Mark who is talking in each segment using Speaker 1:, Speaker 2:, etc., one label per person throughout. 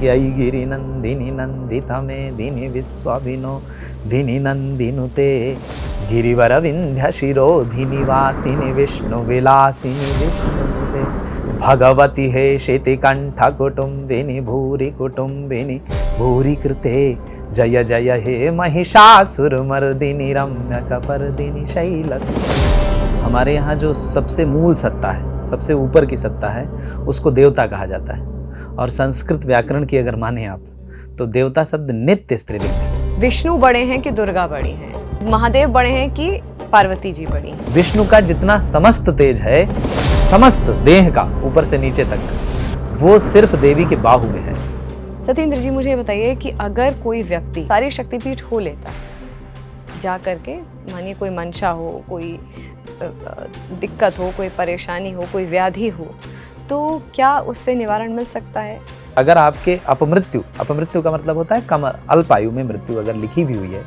Speaker 1: यई गिरि नंदिनी नंदिता मेदिनी विश्वाभिनोदिनी नंदिनुते गिरिवर विंध्य शिरोधिनी वासिनी विष्णु विलासिनी विष्णुनुते भगवती हे शितिकंठ कुटुंबिनी भूरि कृते जय जय हे महिषासुरमर्दिनी रम्यकपर्दिनी शैलसुते। हमारे यहाँ जो सबसे मूल सत्ता है, सबसे ऊपर की सत्ता है, उसको देवता कहा जाता है। और संस्कृत व्याकरण की अगर माने आप तो देवता शब्द नित्य स्त्रीलिंग है।
Speaker 2: विष्णु बड़े हैं कि दुर्गा बड़ी हैं, महादेव बड़े हैं कि पार्वती जी बड़ी हैं।
Speaker 1: विष्णु का जितना समस्त तेज है, समस्त देह का ऊपर से नीचे तक, वो सिर्फ देवी के बाहु में है।
Speaker 2: सत्येंद्र जी, मुझे बताइए कि अगर कोई व्यक्ति सारी शक्तिपीठ हो लेता है, जा करके मानिए कोई मंशा हो, कोई दिक्कत हो, कोई परेशानी हो, कोई व्याधि हो, तो क्या उससे निवारण मिल सकता है?
Speaker 1: अगर आपके अपमृत्यु का मतलब होता है कम अल्प आयु में मृत्यु अगर लिखी भी हुई है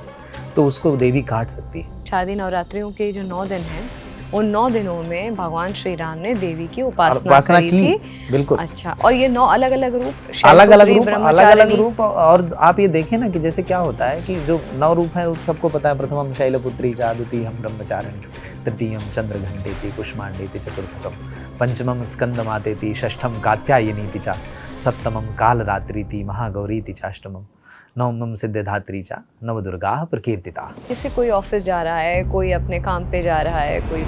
Speaker 1: तो उसको देवी काट सकती है।
Speaker 2: शारदीय नवरात्रियों के जो 9 दिन हैं, उन 9 दिनों में भगवान श्री राम ने देवी की उपासना की थी।
Speaker 1: बिल्कुल।
Speaker 2: अच्छा, और ये 9 अलग अलग रूप,
Speaker 1: अलग-अलग रूप। और आप ये देखें ना कि जैसे क्या होता है कि जो 9 रूप हैं सबको पता है। प्रथमम शैलपुत्री च, द्वितीयम ब्रह्मचारिणी, तृतीयम चंद्रघंटेति कुष्मांडेति चतुर्थकम, पंचमम स्कंदमातेति, षष्ठम कात्यायनीति च, सप्तमम कालरात्रीति महागौरीति चाष्टमम, नवमम सिद्धिदात्री च, नवदुर्गाः प्रकीर्तिताः।
Speaker 2: जैसे कोई ऑफिस जा रहा है, कोई अपने काम पे जा रहा है, कोई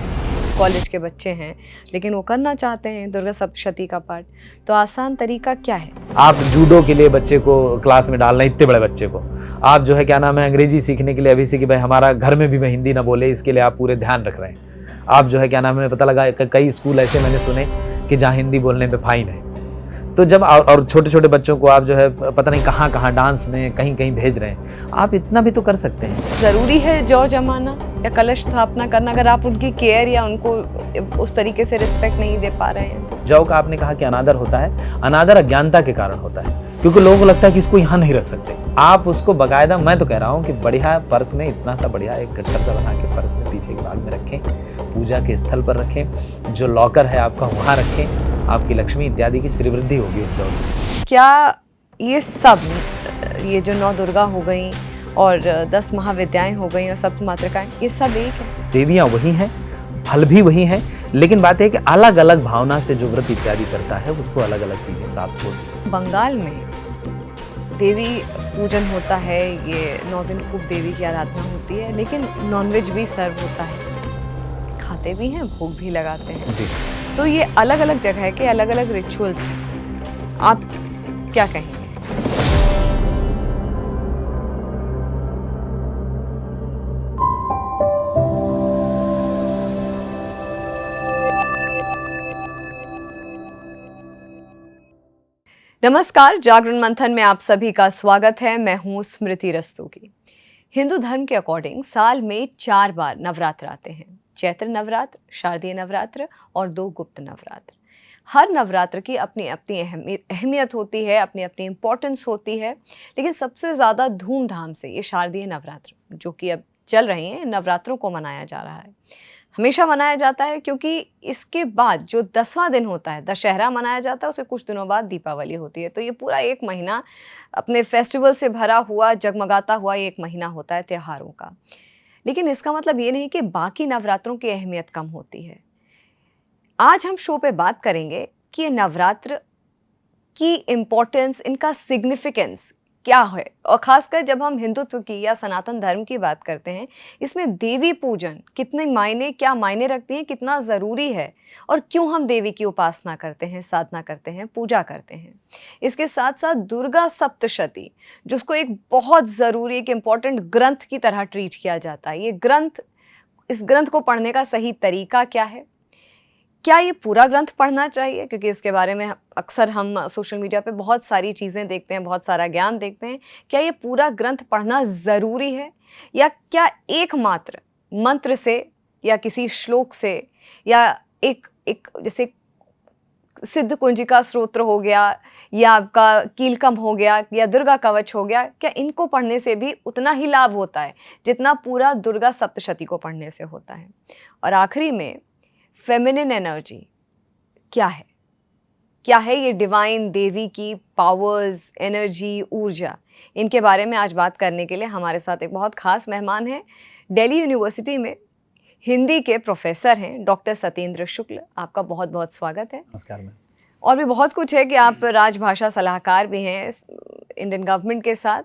Speaker 2: कॉलेज के बच्चे हैं लेकिन वो करना चाहते हैं दुर्गा सप्तशती का पाठ, तो आसान तरीका क्या है?
Speaker 1: आप जूडो के लिए बच्चे को क्लास में डालना, इतने बड़े बच्चे को आप जो है क्या नाम है अंग्रेजी सीखने के लिए अभी से कि भाई हमारा घर में भी मैं हिंदी ना बोले, इसके लिए आप पूरे ध्यान रख रहे हैं। आप जो है क्या नाम है, पता लगा कई स्कूल ऐसे मैंने सुने कि जहाँ हिंदी बोलने पे फाइन है। तो जब और छोटे छोटे बच्चों को आप जो है पता नहीं कहाँ कहाँ डांस में कहीं कहीं भेज रहे हैं, आप इतना भी तो कर सकते हैं।
Speaker 2: ज़रूरी है जौ जमाना या कलश स्थापना करना अगर आप उनकी केयर या उनको उस तरीके से रिस्पेक्ट नहीं दे पा रहे हैं?
Speaker 1: जौ का आपने कहा कि अनादर होता है, अनादर अज्ञानता के कारण होता है, क्योंकि लोगों को लगता है कि इसको यहाँ नहीं रख सकते। आप उसको बाकायदा, मैं तो कह रहा हूँ कि बढ़िया पर्स में, इतना सा बढ़िया एक गट्टर सा बना के पर्स में पीछे के भाग में रखें, पूजा के स्थल पर रखें, जो लॉकर है आपका वहाँ रखें, आपकी लक्ष्मी इत्यादि की श्रीवृद्धि होगी उस जौ से।
Speaker 2: क्या ये सब, ये जो 9 दुर्गा हो गई और 10 महाविद्याएं हो गई और सप्त मातृकाएं, ये सब एक है?
Speaker 1: देवियाँ वही हैं, फल भी वही हैं, लेकिन बात है कि अलग अलग भावना से जो व्रत इत्यादि करता है उसको अलग अलग चीजें प्राप्त होती हैं।
Speaker 2: बंगाल में देवी पूजन होता है, ये 9 दिन खूब देवी की आराधना होती है, लेकिन नॉनवेज भी सर्व होता है, खाते भी हैं, भोग भी लगाते हैं
Speaker 1: जी।
Speaker 2: तो ये अलग अलग जगह के अलग अलग रिचुअल्स हैं, आप क्या कहेंगे? नमस्कार, जागरण मंथन में आप सभी का स्वागत है। मैं हूं स्मृति रस्तोगी। हिंदू धर्म के अकॉर्डिंग साल में 4 बार नवरात्र आते हैं, चैत्र नवरात्र, शारदीय नवरात्र और 2 गुप्त नवरात्र। हर नवरात्र की अपनी अपनी अहमियत होती है, अपनी अपनी इम्पोर्टेंस होती है, लेकिन सबसे ज़्यादा धूमधाम से ये शारदीय नवरात्र जो कि अब चल रहे हैं नवरात्रों को मनाया जा रहा है। हमेशा मनाया जाता है क्योंकि इसके बाद जो 10वां दिन होता है, दशहरा मनाया जाता है, उसके कुछ दिनों बाद दीपावली होती है। तो ये पूरा 1 महीना अपने फेस्टिवल से भरा हुआ, जगमगाता हुआ 1 महीना होता है त्योहारों का। लेकिन इसका मतलब ये नहीं कि बाकी नवरात्रों की अहमियत कम होती है। आज हम शो पे बात करेंगे कि ये नवरात्र की इम्पोर्टेंस, इनका सिग्निफिकेंस क्या है, और खासकर जब हम हिंदुत्व की या सनातन धर्म की बात करते हैं, इसमें देवी पूजन कितने मायने, क्या मायने रखती है, कितना ज़रूरी है, और क्यों हम देवी की उपासना करते हैं, साधना करते हैं, पूजा करते हैं। इसके साथ साथ दुर्गा सप्तशती, जिसको एक बहुत ज़रूरी, एक इम्पॉर्टेंट ग्रंथ की तरह ट्रीट किया जाता है। ये ग्रंथ, इस ग्रंथ को पढ़ने का सही तरीका क्या है? क्या ये पूरा ग्रंथ पढ़ना चाहिए? क्योंकि इसके बारे में अक्सर हम सोशल मीडिया पे बहुत सारी चीज़ें देखते हैं, बहुत सारा ज्ञान देखते हैं। क्या ये पूरा ग्रंथ पढ़ना ज़रूरी है, या क्या एकमात्र मंत्र से या किसी श्लोक से या एक जैसे सिद्ध कुंजिका स्तोत्र हो गया, या आपका कीलकम हो गया, या दुर्गा कवच हो गया, क्या इनको पढ़ने से भी उतना ही लाभ होता है जितना पूरा दुर्गा सप्तशती को पढ़ने से होता है? और आखिरी में फेमिनिन एनर्जी क्या है, क्या है ये डिवाइन देवी की पावर्स, एनर्जी, ऊर्जा, इनके बारे में आज बात करने के लिए हमारे साथ एक बहुत खास मेहमान हैं। दिल्ली यूनिवर्सिटी में हिंदी के प्रोफेसर हैं डॉक्टर सत्येंद्र शुक्ल। आपका बहुत बहुत स्वागत है।
Speaker 1: नमस्कार मैम।
Speaker 2: और भी बहुत कुछ है कि आप राजभाषा सलाहकार भी हैं इंडियन गवर्नमेंट के साथ,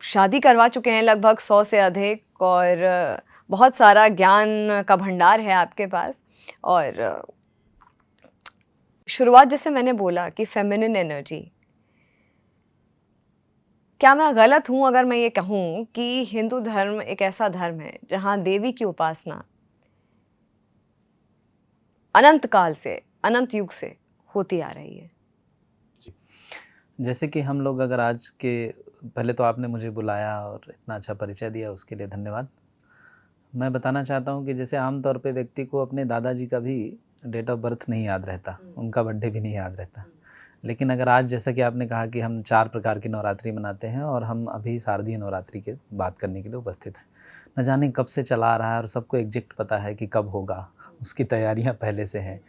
Speaker 2: शादी करवा चुके हैं लगभग 100 से अधिक, और बहुत सारा ज्ञान का भंडार है आपके पास। और शुरुआत जैसे मैंने बोला कि फेमिनिन एनर्जी, क्या मैं गलत हूँ अगर मैं ये कहूँ कि हिंदू धर्म एक ऐसा धर्म है जहाँ देवी की उपासना अनंत काल से, अनंत युग से होती आ रही है?
Speaker 1: जैसे कि हम लोग अगर आज के, पहले तो आपने मुझे बुलाया और इतना अच्छा परिचय दिया, उसके लिए धन्यवाद। मैं बताना चाहता हूँ कि जैसे आमतौर पे व्यक्ति को अपने दादाजी का भी डेट ऑफ बर्थ नहीं याद रहता, उनका बर्थडे भी नहीं याद रहता, लेकिन अगर आज जैसा कि आपने कहा कि हम 4 प्रकार की नवरात्रि मनाते हैं और हम अभी शारदीय नवरात्रि की बात करने के लिए उपस्थित हैं। न जाने कब से चला आ रहा है और सबको एग्जैक्ट पता है कि कब होगा, उसकी तैयारियां पहले से हैं।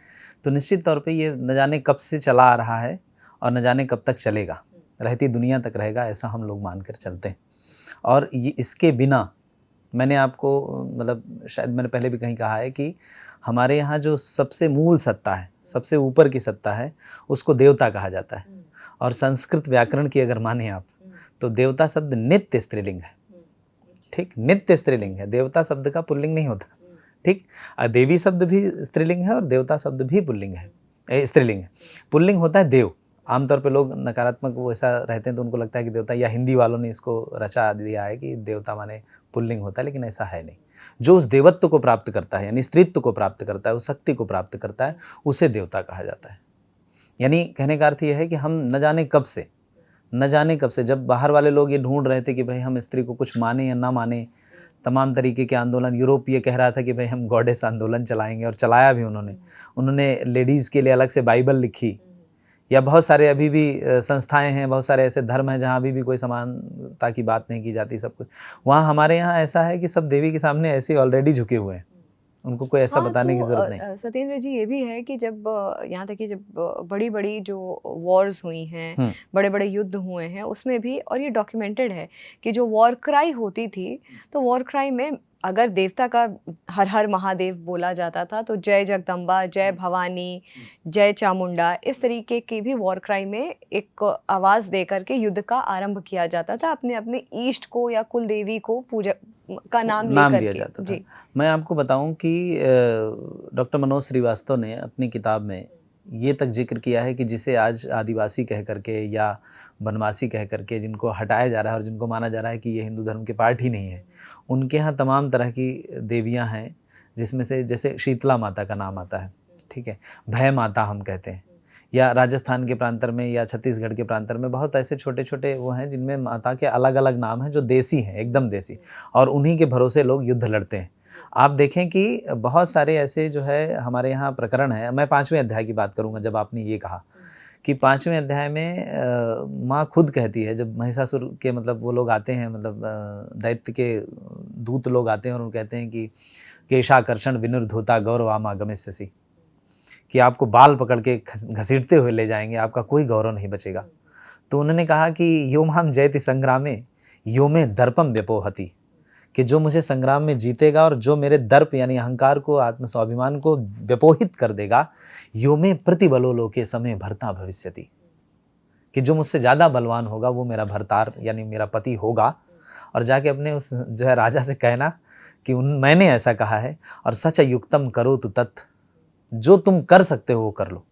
Speaker 1: तो निश्चित तौर पे ये न जाने कब से चला आ रहा है और न जाने कब तक चलेगा, रहती दुनिया तक रहेगा, ऐसा हम लोग मान कर चलते हैं। और ये इसके बिना, मैंने आपको मतलब शायद मैंने पहले भी कहीं कहा है कि हमारे यहाँ जो सबसे मूल सत्ता है, सबसे ऊपर की सत्ता है, उसको देवता कहा जाता है। और संस्कृत व्याकरण की अगर माने आप, तो देवता शब्द नित्य स्त्रीलिंग है। ठीक, नित्य स्त्रीलिंग है, देवता शब्द का पुल्लिंग नहीं होता। ठीक, देवी शब्द भी स्त्रीलिंग है और देवता शब्द भी पुल्लिंग है, स्त्रीलिंग है। पुल्लिंग होता है देव। आमतौर पे लोग नकारात्मक वो ऐसा रहते हैं तो उनको लगता है कि देवता, या हिंदी वालों ने इसको रचा दिया है कि देवता माने पुल्लिंग होता है, लेकिन ऐसा है नहीं। जो उस देवत्व को प्राप्त करता है, यानी स्त्रीत्व को प्राप्त करता है, उस शक्ति को प्राप्त करता है, उसे देवता कहा जाता है। यानी कहने का अर्थ यह है कि हम न जाने कब से, जब बाहर वाले लोग ये ढूंढ रहे थे कि भाई हम स्त्री को कुछ माने या ना माने, तमाम तरीके के आंदोलन, यूरोप ये कह रहा था कि भाई हम गॉडेस आंदोलन चलाएंगे, और चलाया भी उन्होंने लेडीज़ के लिए अलग से बाइबल लिखी, या बहुत सारे अभी भी संस्थाएं हैं, बहुत सारे ऐसे धर्म हैं जहाँ अभी भी कोई समानता की बात नहीं की जाती। सब कुछ वहाँ, हमारे यहाँ ऐसा है कि सब देवी के सामने ऐसे ऑलरेडी झुके हुए हैं, उनको कोई ऐसा बताने की ज़रूरत नहीं।
Speaker 2: सत्येंद्र जी, ये भी है कि जब यहाँ तक कि जब बड़ी बड़ी जो वॉर्स हुई हैं, बड़े बड़े युद्ध हुए हैं, उसमें भी, और ये डॉक्यूमेंटेड है कि जो वॉर क्राई होती थी, तो वॉर क्राई में अगर देवता का हर हर महादेव बोला जाता था तो जय जगदम्बा, जय भवानी, जय चामुंडा, इस तरीके की भी वॉर क्राई में एक आवाज़ दे करके युद्ध का आरंभ किया जाता था, अपने अपने ईष्ट को या कुल देवी को पूजा का नाम
Speaker 1: लिया जाता था। मैं आपको बताऊं कि डॉक्टर मनोज श्रीवास्तव ने अपनी किताब में ये तक जिक्र किया है कि जिसे आज आदिवासी कह करके या बनवासी कह करके जिनको हटाया जा रहा है और जिनको माना जा रहा है कि ये हिंदू धर्म के पार्ट ही नहीं है, उनके यहाँ तमाम तरह की देवियाँ हैं, जिसमें से जैसे शीतला माता का नाम आता है, ठीक है, भय माता हम कहते हैं, या राजस्थान के प्रांतर में या छत्तीसगढ़ के प्रांतर में बहुत ऐसे छोटे छोटे वो हैं जिनमें माता के अलग अलग नाम हैं, जो देसी हैं, एकदम देसी, और उन्हीं के भरोसे लोग युद्ध लड़ते हैं। आप देखें कि बहुत सारे ऐसे जो है हमारे यहाँ प्रकरण है। मैं 5वें अध्याय की बात करूँगा। जब आपने ये कहा कि 5वें अध्याय में माँ खुद कहती है, जब महिषासुर के मतलब वो लोग आते हैं, मतलब दैत्य के दूत लोग आते हैं और वो कहते हैं कि केशाकर्षण विनिर्धोता गौरवामा गमिष्यसि, कि आपको बाल पकड़ के घसीटते हुए ले जाएंगे, आपका कोई गौरव नहीं बचेगा। तो उन्होंने कहा कि यो माम जयति संग्रामे यो में दर्पम व्यपोहति, कि जो मुझे संग्राम में जीतेगा और जो मेरे दर्प यानी अहंकार को, आत्म स्वाभिमान को व्यपोहित कर देगा, यो में प्रतिबलो लोके समय भर्ता भविष्यति, कि जो मुझसे ज़्यादा बलवान होगा वो मेरा भरतार यानी मेरा पति होगा। और जाके अपने उस जो है राजा से कहना कि मैंने ऐसा कहा है, और सच युक्तम करो तु तत्, जो तुम कर सकते हो वो कर लो।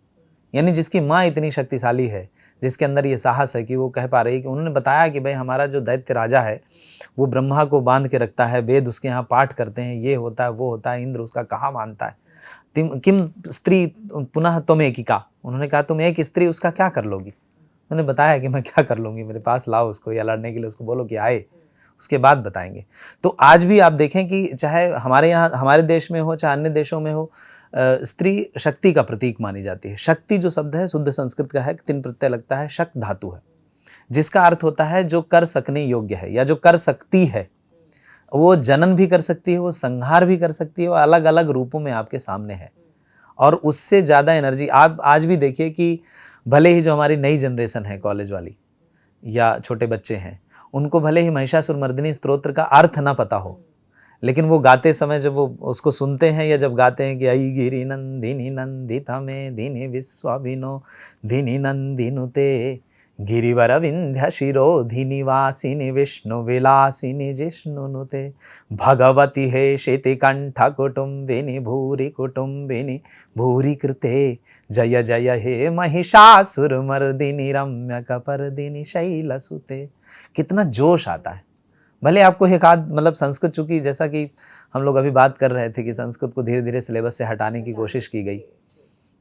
Speaker 1: यानी जिसकी माँ इतनी शक्तिशाली है, जिसके अंदर ये साहस है कि वो कह पा रही है कि उन्होंने बताया कि भाई हमारा जो दैत्य राजा है वो ब्रह्मा को बांध के रखता है, वेद उसके यहाँ पाठ करते हैं, ये होता है वो होता है, इंद्र उसका कहाँ मानता है, किम स्त्री पुनः तुम एकिका, उन्होंने कहा तुम एक स्त्री उसका क्या कर लोगी। उन्होंने बताया कि मैं क्या कर लूँगी, मेरे पास लाओ उसको, या लड़ने के लिए उसको बोलो कि आए, उसके बाद बताएंगे। तो आज भी आप देखें कि चाहे हमारे यहाँ, हमारे देश में हो चाहे अन्य देशों में हो, स्त्री शक्ति का प्रतीक मानी जाती है। शक्ति जो शब्द है शुद्ध संस्कृत का है, 3 प्रत्यय लगता है, शक धातु है, जिसका अर्थ होता है जो कर सकने योग्य है या जो कर सकती है। वो जनन भी कर सकती है, वो संहार भी कर सकती है, वो अलग अलग रूपों में आपके सामने है। और उससे ज़्यादा एनर्जी आप आज भी देखिए कि भले ही जो हमारी नई जनरेशन है कॉलेज वाली या छोटे बच्चे हैं, उनको भले ही महिषासुरमर्दिनी स्तोत्र का अर्थ ना पता हो, लेकिन वो गाते समय जब वो उसको सुनते हैं या जब गाते हैं कि आई गिरि नंदिनी नंदिता में दीनि विश्वाभिनो दीनि नंदिनुते गिरिवर विंध्य शिरोधिनि वासिनि विष्णु विलासिनि जिष्णुनुते भगवती हे शेति कंठ कुटुंबिनि भूरि कृते जय जय हे महिषासुरमर्दिनि रम्य कपर्दिनि शैलसुते। कितना जोश आता है। भले आपको एक आध मतलब संस्कृत, चूंकि जैसा कि हम लोग अभी बात कर रहे थे कि संस्कृत को धीरे धीरे सिलेबस से हटाने की कोशिश की गई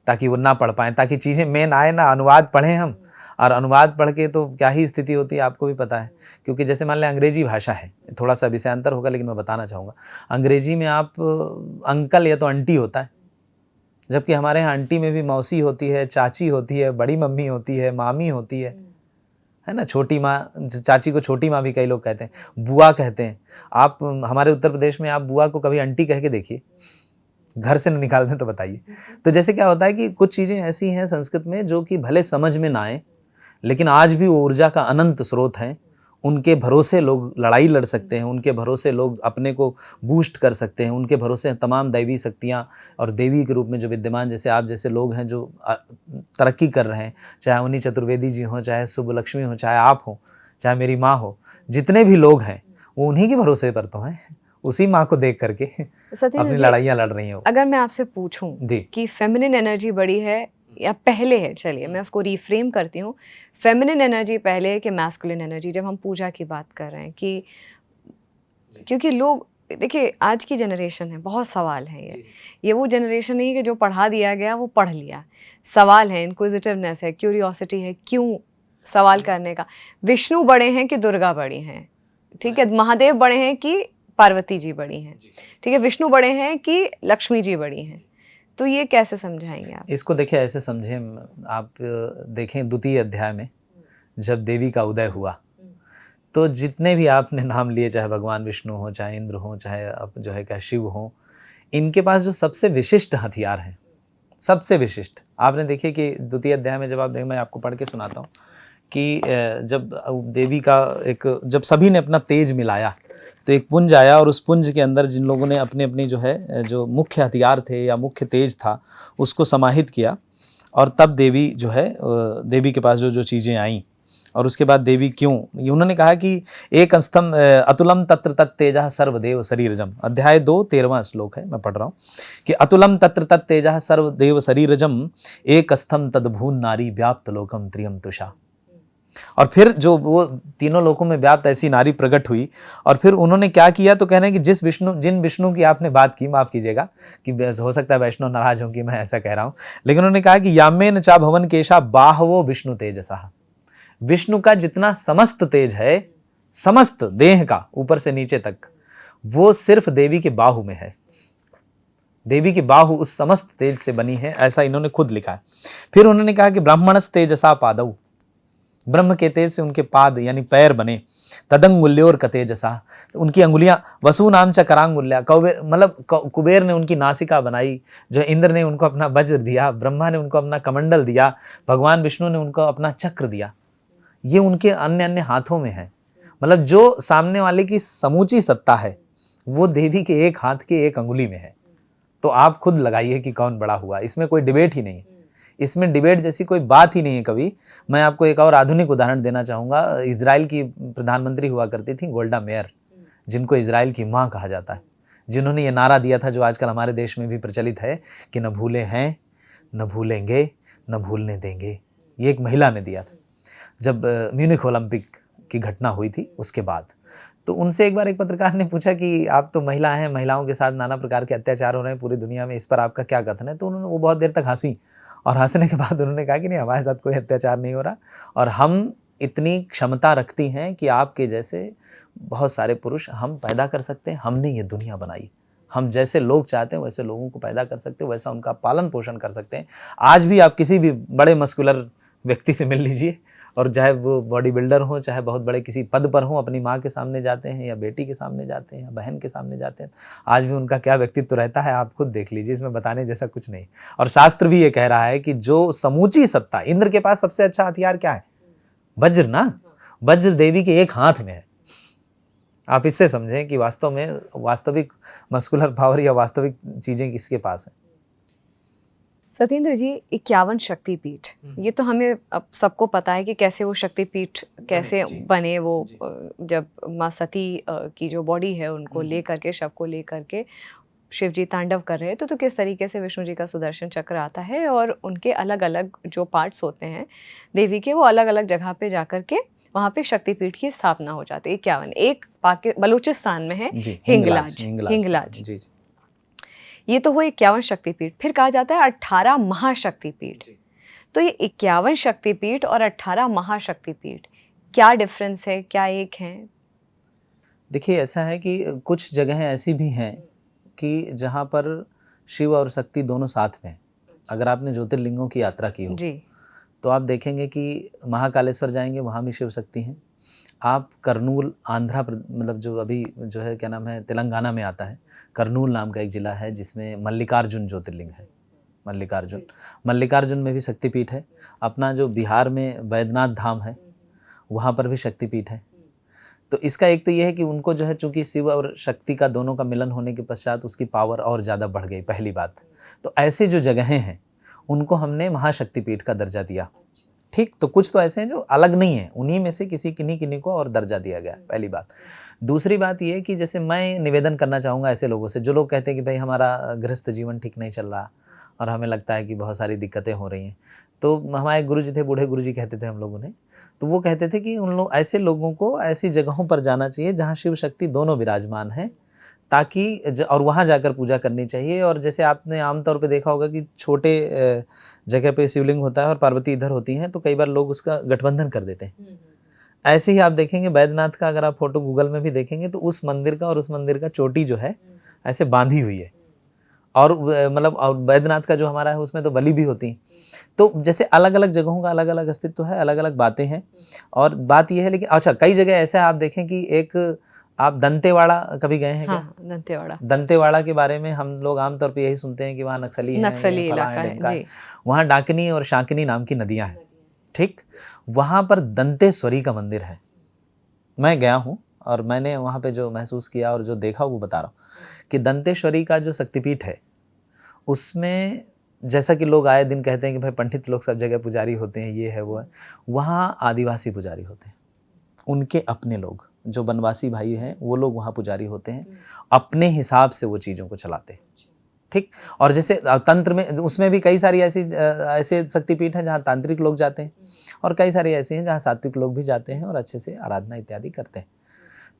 Speaker 1: ताकि वो ना पढ़ पाएँ, ताकि चीज़ें मेन आए ना, अनुवाद पढ़ें हम। और अनुवाद पढ़ के तो क्या ही स्थिति होती है आपको भी पता है, क्योंकि जैसे मान लें अंग्रेजी भाषा है, थोड़ा सा विषयांतर होगा लेकिन मैं बताना चाहूँगा। अंग्रेजी में आप अंकल या तो आंटी होता है, जबकि हमारे यहाँ आंटी में भी मौसी होती है, चाची होती है, बड़ी मम्मी होती है, मामी होती है ना, छोटी माँ, चाची को छोटी माँ भी कई लोग कहते हैं, बुआ कहते हैं। आप हमारे उत्तर प्रदेश में आप बुआ को कभी आंटी कह के देखिए, घर से न निकाल दें तो बताइए। तो जैसे क्या होता है कि कुछ चीज़ें ऐसी हैं संस्कृत में जो कि भले समझ में ना आए, लेकिन आज भी वो ऊर्जा का अनंत स्रोत हैं। उनके भरोसे लोग लड़ाई लड़ सकते हैं, उनके भरोसे लोग अपने को बूस्ट कर सकते हैं, उनके भरोसे तमाम दैवी शक्तियाँ और देवी के रूप में जो विद्यमान, जैसे आप जैसे लोग हैं जो तरक्की कर रहे हैं, चाहे उन्हीं चतुर्वेदी जी हों, चाहे सुब्बलक्ष्मी हो, चाहे आप हो, चाहे मेरी माँ हो, जितने भी लोग हैं वो उन्हीं के भरोसे पर तो हैं, उसी माँ को देख करके अपनी लड़ाइयाँ लड़ रही हैं।
Speaker 2: अगर मैं आपसे पूछूं कि फेमिनिन एनर्जी बड़ी है या पहले है, चलिए मैं उसको रिफ्रेम करती हूँ, फेमिनिन एनर्जी पहले है कि मैस्कुलिन एनर्जी, जब हम पूजा की बात कर रहे हैं कि क्योंकि लोग देखिए आज की जनरेशन है, बहुत सवाल हैं, ये वो जनरेशन नहीं कि जो पढ़ा दिया गया वो पढ़ लिया। सवाल है, इनक्विजिटिवनेस है, क्यूरियोसिटी है, क्यों सवाल करने का। विष्णु बड़े हैं कि दुर्गा बड़ी हैं, ठीक है, महादेव बड़े हैं कि पार्वती जी बड़ी हैं, ठीक है, विष्णु बड़े हैं कि लक्ष्मी जी बड़ी हैं, तो ये कैसे समझाएंगे आप?
Speaker 1: इसको देखिए ऐसे समझें, आप देखें द्वितीय अध्याय में जब देवी का उदय हुआ तो जितने भी आपने नाम लिए, चाहे भगवान विष्णु हो, चाहे इंद्र हो, चाहे अब जो है क्या शिव हो, इनके पास जो सबसे विशिष्ट हथियार हैं, सबसे विशिष्ट, आपने देखिए कि द्वितीय अध्याय में जब आप देखें, मैं आपको पढ़ के सुनाता हूँ कि जब देवी का जब सभी ने अपना तेज मिलाया तो एक पुंज आया, और उस पुंज के अंदर जिन लोगों ने अपने अपनी जो है जो मुख्य हथियार थे या मुख्य तेज था उसको समाहित किया, और तब देवी जो है देवी के पास जो चीज़ें आईं, और उसके बाद देवी क्यों, उन्होंने कहा कि एक स्तंभ अतुलम तत्र तत्तेजः सर्वदेव शरीरजम, अध्याय 2 13वां श्लोक है, मैं पढ़ रहा हूँ कि अतुलम तत्र तत्तेजः सर्वदेव शरीरजम एक स्तंभ तद्भून नारी व्याप्त लोकम त्रियम तुषा। और फिर जो वो तीनों लोकों में व्याप्त ऐसी नारी प्रकट हुई, और फिर उन्होंने क्या किया, तो कहने कि जिन विष्णु की आपने बात की, माफ कीजिएगा कि हो सकता है वैष्णव नाराज हो कि मैं ऐसा कह रहा हूं, लेकिन उन्होंने कहा कि यामेन चा भवन केशा बाहवो विष्णु तेजसा, विष्णु का जितना समस्त तेज है, समस्त देह का ऊपर से नीचे तक, वो सिर्फ देवी के बाहु में है। देवी की बाहु उस समस्त तेज से बनी है, ऐसा इन्होंने खुद लिखा है। फिर उन्होंने कहा कि ब्राह्मणस तेजसा पादौ, ब्रह्म के तेज से उनके पाद यानी पैर बने, तदंगुल्योर कतेजसा, उनकी अंगुलियां, वसु नाम च करांगुल्या, कुबेर मतलब कुबेर ने उनकी नासिका बनाई, जो इंद्र ने उनको अपना वज्र दिया, ब्रह्मा ने उनको अपना कमंडल दिया, भगवान विष्णु ने उनको अपना चक्र दिया, ये उनके अन्य अन्य हाथों में है। मतलब जो सामने वाले की समूची सत्ता है वो देवी के एक हाथ की एक अंगुली में है। तो आप खुद लगाइए कि कौन बड़ा हुआ, इसमें कोई डिबेट ही नहीं है, इसमें डिबेट जैसी कोई बात ही नहीं है कभी। मैं आपको एक और आधुनिक उदाहरण देना चाहूँगा। इजराइल की प्रधानमंत्री हुआ करती थी गोल्डा मेयर, जिनको इजराइल की माँ कहा जाता है, जिन्होंने ये नारा दिया था जो आजकल हमारे देश में भी प्रचलित है कि न भूले हैं, न भूलेंगे, न भूलने देंगे। ये एक महिला ने दिया था जब म्यूनिख ओलंपिक की घटना हुई थी उसके बाद। तो उनसे एक बार एक पत्रकार ने पूछा कि आप तो महिला हैं, महिलाओं के साथ नाना प्रकार के अत्याचार हो रहे हैं पूरी दुनिया में, इस पर आपका क्या कथन है? तो वो बहुत देर तक हंसी, और हंसने के बाद उन्होंने कहा कि नहीं, हमारे साथ कोई अत्याचार नहीं हो रहा, और हम इतनी क्षमता रखती हैं कि आपके जैसे बहुत सारे पुरुष हम पैदा कर सकते हैं। हमने ये दुनिया बनाई, हम जैसे लोग चाहते हैं वैसे लोगों को पैदा कर सकते हैं, वैसा उनका पालन पोषण कर सकते हैं। आज भी आप किसी भी बड़े मस्कुलर व्यक्ति से मिल लीजिए, और चाहे वो बॉडी बिल्डर हों, चाहे बहुत बड़े किसी पद पर हों, अपनी माँ के सामने जाते हैं या बेटी के सामने जाते हैं या बहन के सामने जाते हैं, आज भी उनका क्या व्यक्तित्व रहता है आप खुद देख लीजिए, इसमें बताने जैसा कुछ नहीं। और शास्त्र भी ये कह रहा है कि जो समूची सत्ता, इंद्र के पास सबसे अच्छा हथियार क्या है? वज्र ना, वज्र देवी के एक हाथ में है। आप इससे समझें कि वास्तव में वास्तविक मस्कुलर पावर या वास्तविक चीजें किसके पास है।
Speaker 2: सत्येंद्र जी, 51 शक्तिपीठ, ये तो हमें अब सबको पता है कि कैसे वो शक्तिपीठ कैसे बने। वो जब माँ सती की जो बॉडी है उनको ले करके, शव को ले करके शिव जी तांडव कर रहे थे, तो किस तरीके से विष्णु जी का सुदर्शन चक्र आता है और उनके अलग अलग जो पार्ट्स होते हैं देवी के, वो अलग अलग जगह पे जा करके वहाँ पे शक्तिपीठ की स्थापना हो जाती है। 51, एक बलूचिस्तान में है हिंगलाज।
Speaker 1: जी।
Speaker 2: ये तो हुए 51 शक्तिपीठ। फिर कहा जाता है 18 महाशक्तिपीठ। तो ये 51 शक्तिपीठ और 18 महाशक्तिपीठ, क्या डिफरेंस है, क्या एक है?
Speaker 1: देखिए, ऐसा है कि कुछ जगहें ऐसी भी हैं कि जहाँ पर शिव और शक्ति दोनों साथ में। अगर आपने ज्योतिर्लिंगों की यात्रा की हो
Speaker 2: जी,
Speaker 1: तो आप देखेंगे कि महाकालेश्वर जाएंगे, वहाँ भी शिव शक्ति हैं। आप करनूल, मतलब जो अभी जो है क्या नाम है, तेलंगाना में आता है, करनूल नाम का एक ज़िला है जिसमें मल्लिकार्जुन ज्योतिर्लिंग है। मल्लिकार्जुन में भी शक्तिपीठ है। अपना जो बिहार में वैद्यनाथ धाम है, वहाँ पर भी शक्तिपीठ है। तो इसका एक तो ये है कि उनको जो है, चूंकि शिव और शक्ति का दोनों का मिलन होने के पश्चात उसकी पावर और ज़्यादा बढ़ गई, पहली बात। तो ऐसी जो जगहें हैं उनको हमने महाशक्तिपीठ का दर्जा दिया। ठीक, तो कुछ तो ऐसे हैं जो अलग नहीं है, उन्हीं में से किन्हीं को और दर्जा दिया गया, पहली बात। दूसरी बात ये है कि जैसे मैं निवेदन करना चाहूँगा ऐसे लोगों से जो लोग कहते हैं कि भाई हमारा गृहस्थ जीवन ठीक नहीं चल रहा और हमें लगता है कि बहुत सारी दिक्कतें हो रही हैं। तो हमारे गुरुजी थे, बूढ़े गुरुजी कहते थे हम लोग उन्हें, तो वो कहते थे कि उन लोग ऐसे लोगों को ऐसी जगहों पर जाना चाहिए जहाँ शिव शक्ति दोनों विराजमान हैं, ताकि और वहाँ जाकर पूजा करनी चाहिए। और जैसे आपने आमतौर पे देखा होगा कि छोटे जगह पे शिवलिंग होता है और पार्वती इधर होती हैं, तो कई बार लोग उसका गठबंधन कर देते हैं। ऐसे ही आप देखेंगे बैद्यनाथ का, अगर आप फोटो गूगल में भी देखेंगे तो उस मंदिर का और उस मंदिर का चोटी जो है ऐसे बांधी हुई है। और मतलब और बैद्यनाथ का जो हमारा है उसमें तो बलि भी होती है। तो जैसे अलग अलग जगहों का अलग अलग अस्तित्व है, अलग अलग बातें हैं। और बात यह है, लेकिन अच्छा कई जगह ऐसा है, आप देखें कि एक आप दंतेवाड़ा कभी गए हैं क्या?
Speaker 2: हाँ,
Speaker 1: दंतेवाड़ा के बारे में हम लोग आमतौर पे यही सुनते हैं कि वहाँ नक्सली
Speaker 2: इलाका है।
Speaker 1: वहाँ डाकिनी और शाकिनी नाम की नदियाँ हैं। ठीक, वहाँ पर दंतेश्वरी का मंदिर है। मैं गया हूँ और मैंने वहाँ पे जो महसूस किया और जो देखा वो बता रहा हूँ कि दंतेश्वरी का जो शक्तिपीठ है उसमें, जैसा कि लोग आए दिन कहते हैं कि भाई पंडित लोग सब जगह पुजारी होते हैं, ये है वो है, वहाँ आदिवासी पुजारी होते हैं। उनके अपने लोग जो बनवासी भाई हैं वो लोग वहाँ पुजारी होते हैं, अपने हिसाब से वो चीज़ों को चलाते हैं। ठीक, और जैसे तंत्र में उसमें भी कई सारी ऐसे शक्तिपीठ हैं जहाँ तांत्रिक लोग जाते हैं और कई सारे ऐसे हैं जहाँ सात्विक लोग भी जाते हैं और अच्छे से आराधना इत्यादि करते हैं।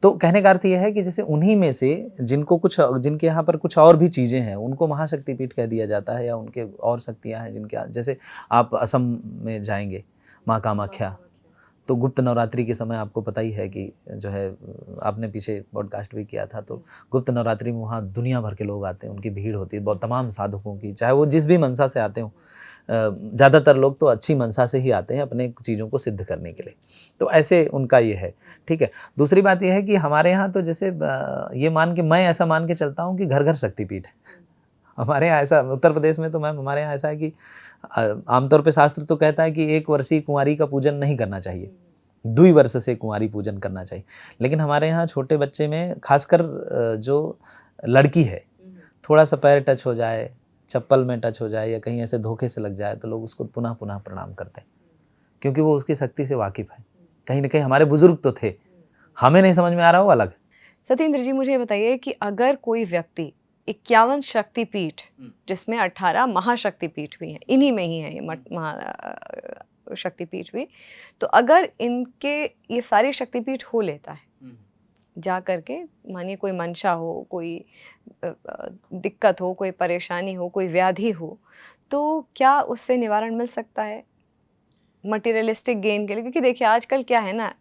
Speaker 1: तो कहने का अर्थ यह है कि जैसे उन्हीं में से जिनके यहाँ पर कुछ और भी चीज़ें हैं उनको महाशक्तिपीठ कह दिया जाता है, या उनके और शक्तियाँ हैं जिनके, जैसे आप असम में जाएंगे माँ कामाख्या, तो गुप्त नवरात्रि के समय आपको पता ही है कि जो है, आपने पीछे पॉडकास्ट भी किया था, तो गुप्त नवरात्रि में वहाँ दुनिया भर के लोग आते हैं, उनकी भीड़ होती है बहुत, तमाम साधकों की, चाहे वो जिस भी मनसा से आते हों। ज़्यादातर लोग तो अच्छी मनसा से ही आते हैं अपने चीज़ों को सिद्ध करने के लिए। तो ऐसे उनका ये है। ठीक है, दूसरी बात यह है कि हमारे यहाँ तो जैसे मैं ऐसा मान के चलता हूँ कि घर घर शक्तिपीठ है हमारे यहाँ। ऐसा उत्तर प्रदेश में तो हमारे यहाँ ऐसा है कि आमतौर पे शास्त्र तो कहता है कि 1 वर्षीय कुंवारी का पूजन नहीं करना चाहिए, 2 वर्ष से कुंवारी पूजन करना चाहिए। लेकिन हमारे यहाँ छोटे बच्चे में खासकर जो लड़की है, थोड़ा सा पैर टच हो जाए, चप्पल में टच हो जाए या कहीं ऐसे धोखे से लग जाए, तो लोग उसको पुनः पुनः प्रणाम करते हैं, क्योंकि वो उसकी शक्ति से वाकिफ है। कहीं ना कहीं हमारे बुजुर्ग तो थे, हमें नहीं समझ में आ रहा हो अलग।
Speaker 2: सत्येंद्र जी, मुझे बताइए कि अगर कोई व्यक्ति 51 शक्तिपीठ, जिसमें 18 महाशक्तिपीठ भी हैं, इन्हीं में ही है ये शक्तिपीठ भी, तो अगर इनके ये सारे शक्तिपीठ हो लेता है जा करके, मानिए कोई मंशा हो, कोई दिक्कत हो, कोई परेशानी हो, कोई व्याधि हो, तो क्या उससे निवारण मिल सकता है? मटेरियलिस्टिक गेन के लिए, क्योंकि देखिए आजकल क्या है ना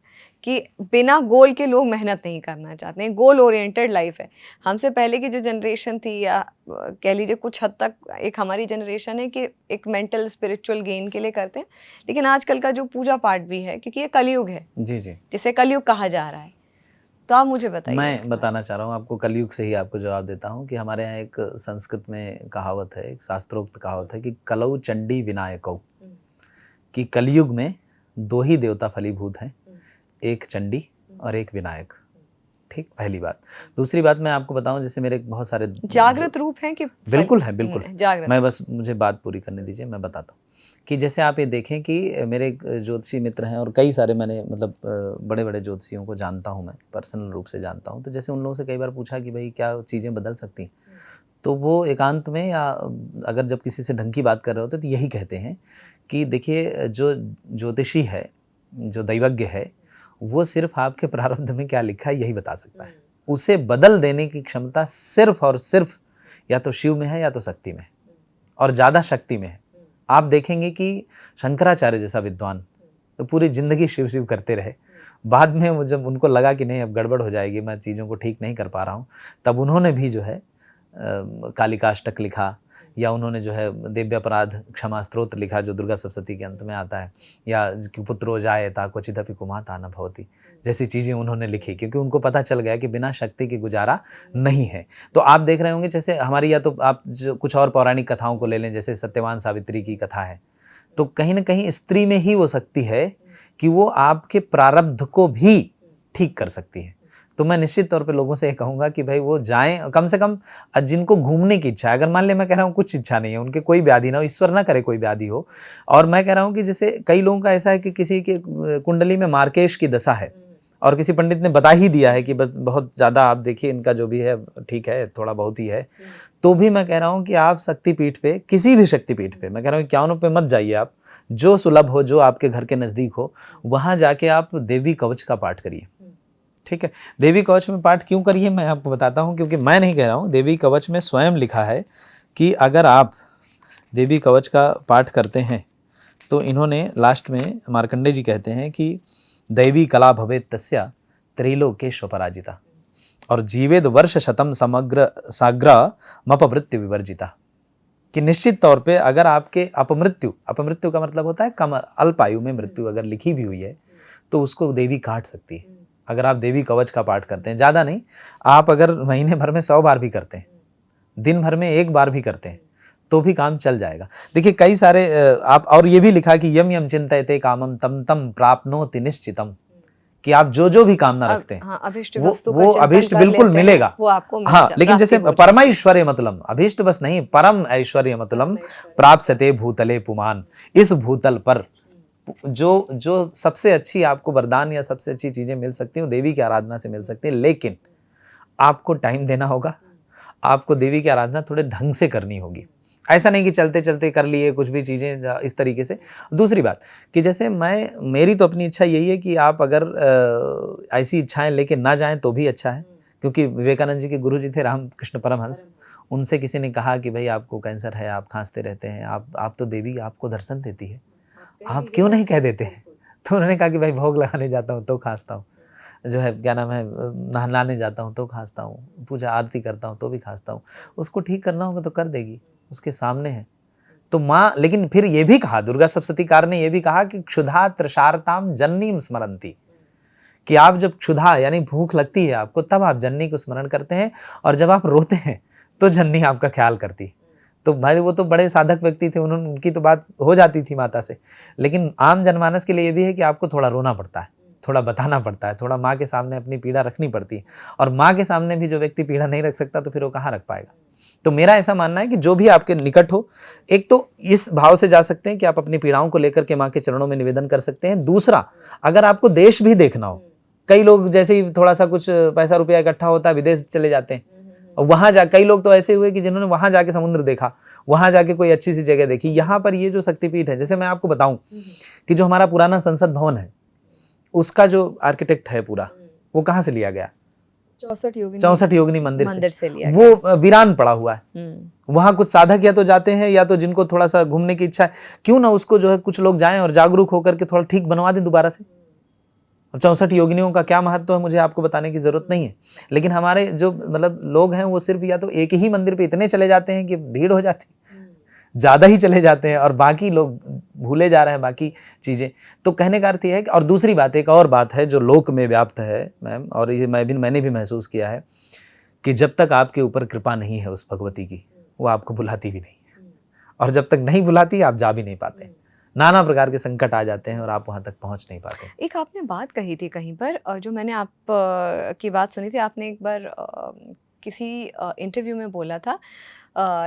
Speaker 2: कि बिना गोल के लोग मेहनत नहीं करना चाहते हैं, गोल ओरिएंटेड लाइफ है। हमसे पहले की जो जनरेशन थी, या कह लीजिए कुछ हद तक एक हमारी जनरेशन है कि एक मेंटल स्पिरिचुअल गेन के लिए करते हैं, लेकिन आजकल का जो पूजा पाठ भी है, क्योंकि ये कलयुग है
Speaker 1: जी जी,
Speaker 2: जिसे कलयुग कहा जा रहा है। तो आप मुझे बताइए।
Speaker 1: मैं बताना चाह रहा हूँ आपको, कलयुग से ही आपको जवाब देता हूँ कि हमारे यहाँ एक संस्कृत में कहावत है, एक शास्त्रोक्त कहावत है कि कलौ चंडी विनायकौ, कि कलयुग में दो ही देवता फलीभूत हैं, एक चंडी और एक विनायक। ठीक, पहली बात। दूसरी बात मैं आपको बताऊं, जैसे मेरे बहुत सारे
Speaker 2: जागृत रूप हैं कि
Speaker 1: बिल्कुल है, बिल्कुल
Speaker 2: जागृत।
Speaker 1: मैं बस मुझे बात पूरी करने दीजिए, मैं बताता हूँ कि जैसे आप ये देखें कि मेरे एक ज्योतिषी मित्र हैं और कई सारे मैंने मतलब बड़े बड़े ज्योतिषियों को जानता हूँ, मैं पर्सनल रूप से जानता हूँ। तो जैसे उन लोगों से कई बार पूछा कि भाई क्या चीज़ें बदल सकती हैं, तो वो एकांत में या अगर जब किसी से ढंग की बात कर रहे होते तो यही कहते हैं कि देखिए जो ज्योतिषी है, जो दैवज्ञ है, वो सिर्फ आपके प्रारब्ध में क्या लिखा है यही बता सकता है। उसे बदल देने की क्षमता सिर्फ और सिर्फ या तो शिव में है या तो शक्ति में है, और ज़्यादा शक्ति में है। आप देखेंगे कि शंकराचार्य जैसा विद्वान तो पूरी ज़िंदगी शिव शिव करते रहे, बाद में जब उनको लगा कि नहीं अब गड़बड़ हो जाएगी, मैं चीज़ों को ठीक नहीं कर पा रहा हूँ, तब उन्होंने भी जो है कालिकाष्टक लिखा, या उन्होंने जो है देव्यापराध क्षमा स्तोत्र लिखा जो दुर्गा सप्तशती के अंत में आता है, या कि पुत्रो जायेता क्वचिदपि कुमाता न भवति, जैसी चीज़ें उन्होंने लिखी, क्योंकि उनको पता चल गया कि बिना शक्ति के गुजारा नहीं है। तो आप देख रहे होंगे जैसे हमारी, या तो आप जो कुछ और पौराणिक कथाओं को ले लें, जैसे सत्यवान सावित्री की कथा है, तो कहीं ना कहीं स्त्री में ही वो शक्ति है कि वो आपके प्रारब्ध को भी ठीक कर सकती है। तो मैं निश्चित तौर पे लोगों से ये कहूँगा कि भाई वो जाएं, कम से कम जिनको घूमने की इच्छा है, अगर मान ले मैं कह रहा हूँ कुछ इच्छा नहीं है, उनके कोई व्याधि ना हो, ईश्वर ना करे कोई व्याधि हो, और मैं कह रहा हूँ कि जैसे कई लोगों का ऐसा है कि किसी के कुंडली में मार्केश की दशा है और किसी पंडित ने बता ही दिया है कि बहुत ज़्यादा आप देखिए इनका जो भी है ठीक है, थोड़ा बहुत ही है, तो भी मैं कह रहा हूँ कि आप शक्तिपीठ पे, किसी भी शक्तिपीठ पे, मैं कह रहा हूँ इक्यावनों पे मत जाइए, आप जो सुलभ हो, जो आपके घर के नज़दीक हो, वहाँ जाके आप देवी कवच का पाठ करिए। ठीक है, देवी कवच में पाठ क्यों करिए मैं आपको बताता हूँ, क्योंकि मैं नहीं कह रहा हूँ, देवी कवच में स्वयं लिखा है कि अगर आप देवी कवच का पाठ करते हैं तो इन्होंने लास्ट में मार्कंडे जी कहते हैं कि दैवी कला भवेत तस्या त्रैलोकेश्व पराजिता और जीवेद वर्ष शतम समग्र साग्र मपमृत्यु विवर्जिता, कि निश्चित तौर पे अगर आपके अपमृत्यु का मतलब होता है कम अल्प आयु में मृत्यु अगर लिखी भी हुई है तो उसको देवी काट सकती है। अगर आप देवी कवच का पाठ करते हैं, ज़्यादा नहीं, आप अगर महीने भर में 100 बार भी करते हैं, दिन भर में 1 बार भी करते हैं, तो भी काम चल जाएगा। देखिए कई सारे आप, और ये भी लिखा कि यम यम चिंतयते कामम तम तम प्राप्नोति निश्चितम, कि आप जो जो भी कामना रखते हैं
Speaker 2: अभिष्ट
Speaker 1: वो अभिष्ट बिल्कुल मिलेगा,
Speaker 2: वो आपको
Speaker 1: हाँ। लेकिन जैसे परमैश्वर्य मतलब अभिष्ट बस नहीं, परम ऐश्वर्य मतलब प्राप्स्यते भूतले पुमान, इस भूतल पर जो सबसे अच्छी आपको वरदान या सबसे अच्छी चीजें मिल सकती हैं, देवी की आराधना से मिल सकती है। लेकिन आपको टाइम देना होगा, आपको देवी की आराधना थोड़े ढंग से करनी होगी। ऐसा नहीं कि चलते चलते कर लिए कुछ भी चीज़ें इस तरीके से। दूसरी बात कि जैसे मेरी तो अपनी इच्छा यही है कि आप अगर ऐसी इच्छाएं लेके ना जाएं तो भी अच्छा है, क्योंकि विवेकानंद जी के गुरु जी थे रामकृष्ण परमहंस, उनसे किसी ने कहा कि भाई आपको कैंसर है, आप खांसते रहते हैं, आप तो देवी आपको दर्शन देती है, आप क्यों नहीं कह देते हैं? तो उन्होंने कहा कि भाई भोग लगाने जाता हूँ तो खांसता हूँ, जो है क्या नाम है, नहलाने जाता हूँ तो खांसता हूँ, पूजा आरती करता हूँ तो भी खांसता हूँ। उसको ठीक करना होगा तो कर देगी, उसके सामने है तो माँ। लेकिन फिर ये भी कहा, दुर्गा सप्तशतीकार ने ये भी कहा कि क्षुधा तृषार्ताम जननीम स्मरंती, कि आप जब क्षुधा यानी भूख लगती है आपको, तब आप जननी को स्मरण करते हैं, और जब आप रोते हैं तो जननी आपका ख्याल करती है। तो भाई वो तो बड़े साधक व्यक्ति थे, उनकी तो बात हो जाती थी माता से, लेकिन आम जनमानस के लिए ये भी है कि आपको थोड़ा रोना पड़ता है, थोड़ा बताना पड़ता है, थोड़ा माँ के सामने अपनी पीड़ा रखनी पड़ती है। और माँ के सामने भी जो व्यक्ति पीड़ा नहीं रख सकता तो फिर वो कहाँ रख पाएगा। तो मेरा ऐसा मानना है कि जो भी आपके निकट हो, एक तो इस भाव से जा सकते हैं कि आप अपनी पीड़ाओं को लेकर के माँ के चरणों में निवेदन कर सकते हैं। दूसरा, अगर आपको देश भी देखना हो, कई लोग जैसे ही थोड़ा सा कुछ पैसा रुपया इकट्ठा होता है विदेश चले जाते हैं, और वहां जा, कई लोग तो ऐसे हुए कि जिन्होंने वहां जाके समुद्र देखा, वहां जाके कोई अच्छी सी जगह देखी। यहाँ पर ये जो शक्तिपीठ है, जैसे मैं आपको बताऊं कि जो हमारा पुराना संसद भवन है, उसका जो आर्किटेक्ट है पूरा, वो कहाँ से लिया गया? 64 योगिनी मंदिर
Speaker 2: से लिया
Speaker 1: वो वीरान पड़ा हुआ है। वहां कुछ साधक या तो जाते हैं या तो जिनको थोड़ा सा घूमने की इच्छा है, क्यों ना उसको जो है कुछ लोग जाएं और जागरूक होकर के थोड़ा ठीक बनवा दें दोबारा से। और 64 योगिनियों का क्या महत्व है मुझे आपको बताने की जरूरत नहीं है, लेकिन हमारे जो मतलब लोग हैं वो सिर्फ या तो एक ही मंदिर पे इतने चले जाते हैं कि भीड़ हो जाती, ज्यादा ही चले जाते हैं और बाकी लोग भूले जा रहे हैं बाकी चीजें। तो कहने का अर्थ यह है कि, और दूसरी बात, एक और बात है जो लोक में व्याप्त है मैम, और ये मैंने भी महसूस किया है कि जब तक आपके ऊपर कृपा नहीं है उस भगवती की, वो आपको बुलाती भी नहीं है, और जब तक नहीं बुलाती आप जा भी नहीं पाते। नाना प्रकार के संकट आ जाते हैं और आप वहां तक पहुंच नहीं पाते।
Speaker 2: एक आपने बात कही थी कहीं पर, जो मैंने आप की बात सुनी थी, आपने एक बार किसी इंटरव्यू में बोला था,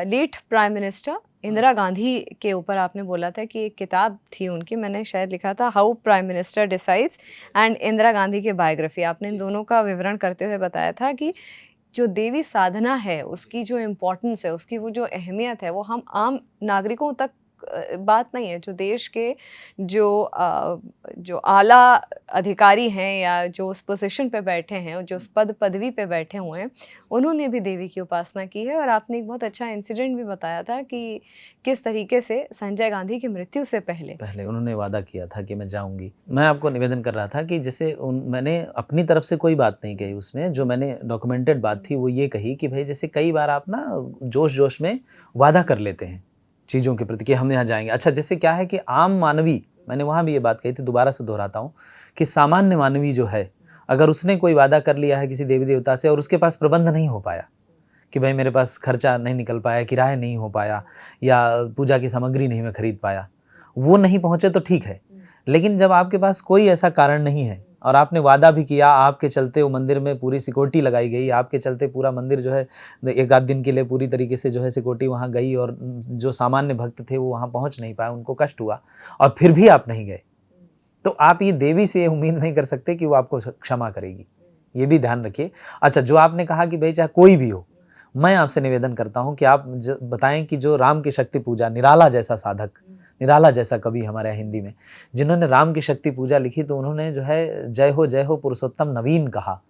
Speaker 2: late prime minister Indira Gandhi के ऊपर आपने बोला था कि एक किताब थी उनकी, मैंने शायद लिखा था how prime minister decides and Indira Gandhi की बायोग्राफी। आपने इन दोनों का विवरण करते हुए बताया था कि जो देवी साधना है उसकी जो इम्पोर्टेंस है, उसकी वो जो अहमियत है, वो हम आम नागरिकों तक बात नहीं है। जो देश के जो आला अधिकारी हैं या जो उस पोजीशन पे बैठे हैं, जो उस पदवी पे बैठे हुए हैं, उन्होंने भी देवी की उपासना की है। और आपने एक बहुत अच्छा इंसिडेंट भी बताया था कि किस तरीके से संजय गांधी की मृत्यु से पहले
Speaker 1: उन्होंने वादा किया था कि मैं जाऊंगी। मैं आपको निवेदन कर रहा था कि जैसे मैंने अपनी तरफ से कोई बात नहीं कही, उसमें जो मैंने डॉक्यूमेंटेड बात थी वो ये कही कि भाई जैसे कई बार आप ना जोश में वादा कर लेते हैं चीज़ों के प्रति कि हम यहाँ जाएंगे। अच्छा, जैसे क्या है कि आम मानवी, मैंने वहाँ भी ये बात कही थी, दोबारा से दोहराता हूँ कि सामान्य मानवी जो है, अगर उसने कोई वादा कर लिया है किसी देवी देवता से और उसके पास प्रबंध नहीं हो पाया कि भाई मेरे पास खर्चा नहीं निकल पाया, किराया नहीं हो पाया, या पूजा की सामग्री नहीं मैं खरीद पाया, वो नहीं पहुँचे तो ठीक है। लेकिन जब आपके पास कोई ऐसा कारण नहीं है और आपने वादा भी किया, आपके चलते वो मंदिर में पूरी सिक्योरिटी लगाई गई, आपके चलते पूरा मंदिर जो है एक आध दिन के लिए पूरी तरीके से जो है सिक्योरिटी वहाँ गई, और जो सामान्य भक्त थे वो वहाँ पहुँच नहीं पाए, उनको कष्ट हुआ, और फिर भी आप नहीं गए, तो आप ये देवी से उम्मीद नहीं कर सकते कि वो आपको क्षमा करेगी। ये भी ध्यान रखिए। अच्छा, जो आपने कहा कि भाई चाहे कोई भी हो, मैं आपसे निवेदन करता हूँ कि आप बताएं कि जो राम की शक्ति पूजा, निराला जैसा साधक, निराला जैसा कवि हमारे हिंदी में, जिन्होंने राम की शक्ति पूजा लिखी, तो उन्होंने जो है जय हो पुरुषोत्तम नवीन कहा।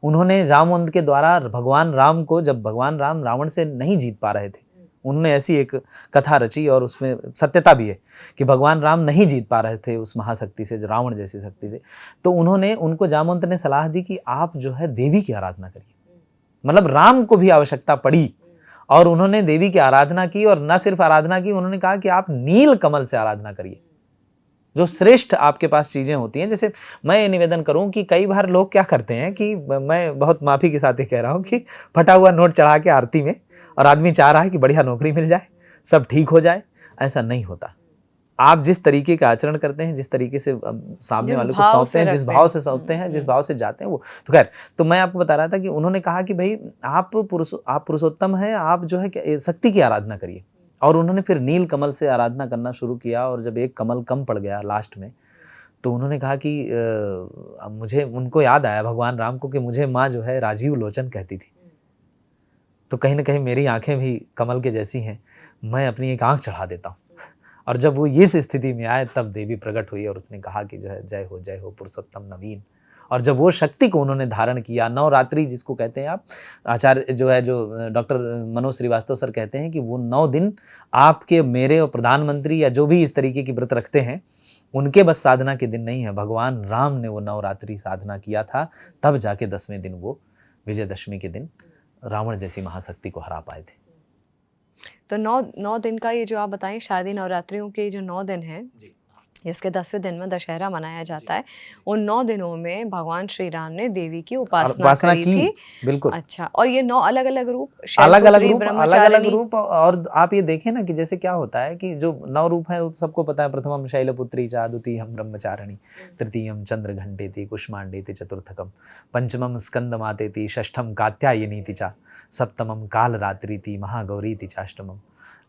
Speaker 1: उन्होंने जामवंत के द्वारा भगवान राम को, जब भगवान राम रावण से नहीं जीत पा रहे थे, उन्होंने ऐसी एक कथा रची और उसमें सत्यता भी है कि भगवान राम नहीं जीत पा रहे थे उस महाशक्ति से, जो रावण जैसी शक्ति से, तो उनको जामवंत ने सलाह दी कि आप जो है देवी की आराधना करिए। मतलब राम को भी आवश्यकता पड़ी और उन्होंने देवी की आराधना की, और न सिर्फ आराधना की, उन्होंने कहा कि आप नील कमल से आराधना करिए। जो श्रेष्ठ आपके पास चीजें होती हैं, जैसे मैं ये निवेदन करूं कि कई बार लोग क्या करते हैं कि मैं बहुत माफी के साथ ही कह रहा हूं कि फटा हुआ नोट चढ़ा के आरती में, और आदमी चाह रहा है कि बढ़िया नौकरी मिल जाए, सब ठीक हो जाए। ऐसा नहीं होता। आप जिस तरीके का आचरण करते हैं, जिस तरीके से सामने वाले को सौंपते हैं, जिस भाव से सौंपते हैं, जिस भाव से जाते हैं, वो तो खैर। तो मैं आपको बता रहा था कि उन्होंने कहा कि भाई आप पुरुषोत्तम हैं, आप जो है शक्ति की आराधना करिए। और उन्होंने फिर नील कमल से आराधना करना शुरू किया, और जब एक कमल कम पड़ गया लास्ट में, तो उन्होंने कहा कि मुझे, उनको याद आया भगवान राम को कि मुझे माँ जो है राजीव लोचन कहती थी, तो कहीं ना कहीं मेरी आंखें भी कमल के जैसी हैं, मैं अपनी एक आंख चढ़ा देता हूँ। और जब वो इस स्थिति में आए, तब देवी प्रकट हुई और उसने कहा कि जो है जय हो पुरुषोत्तम नवीन। और जब वो शक्ति को उन्होंने धारण किया, नवरात्रि जिसको कहते हैं आप, आचार्य जो डॉक्टर मनोज श्रीवास्तव सर कहते हैं कि वो 9 दिन आपके, मेरे और प्रधानमंत्री या जो भी इस तरीके की व्रत रखते हैं, उनके बस साधना के दिन नहीं है, भगवान राम ने वो नवरात्रि साधना किया था, तब जाके 10वें दिन वो विजयदशमी के दिन रावण जैसी महाशक्ति को हरा पाए थे।
Speaker 2: तो 9 दिन का ये जो आप बताएं, शारदीय नवरात्रियों के जो 9 दिन हैं, जिसके 10वें दिन में दशहरा मनाया जाता है, उन 9 दिनों में भगवान श्री राम ने देवी की उपासना की थी।
Speaker 1: बिल्कुल।
Speaker 2: अच्छा, और ये 9 अलग-अलग रूप,
Speaker 1: अलग-अलग रूप। और आप ये देखें ना कि जैसे क्या होता है कि जो 9 रूप है सबको पता है, प्रथमम शैलपुत्री चा, द्वितीयम ब्रह्मचारिणी, तृतीयम चंद्रघंटेति कुष्मांडेति चतुर्थकम, पंचमम स्कंदमातेति, षष्ठम कात्यायनीति चा, सप्तमम कालरात्रीति, महागौरीति चाष्टमम,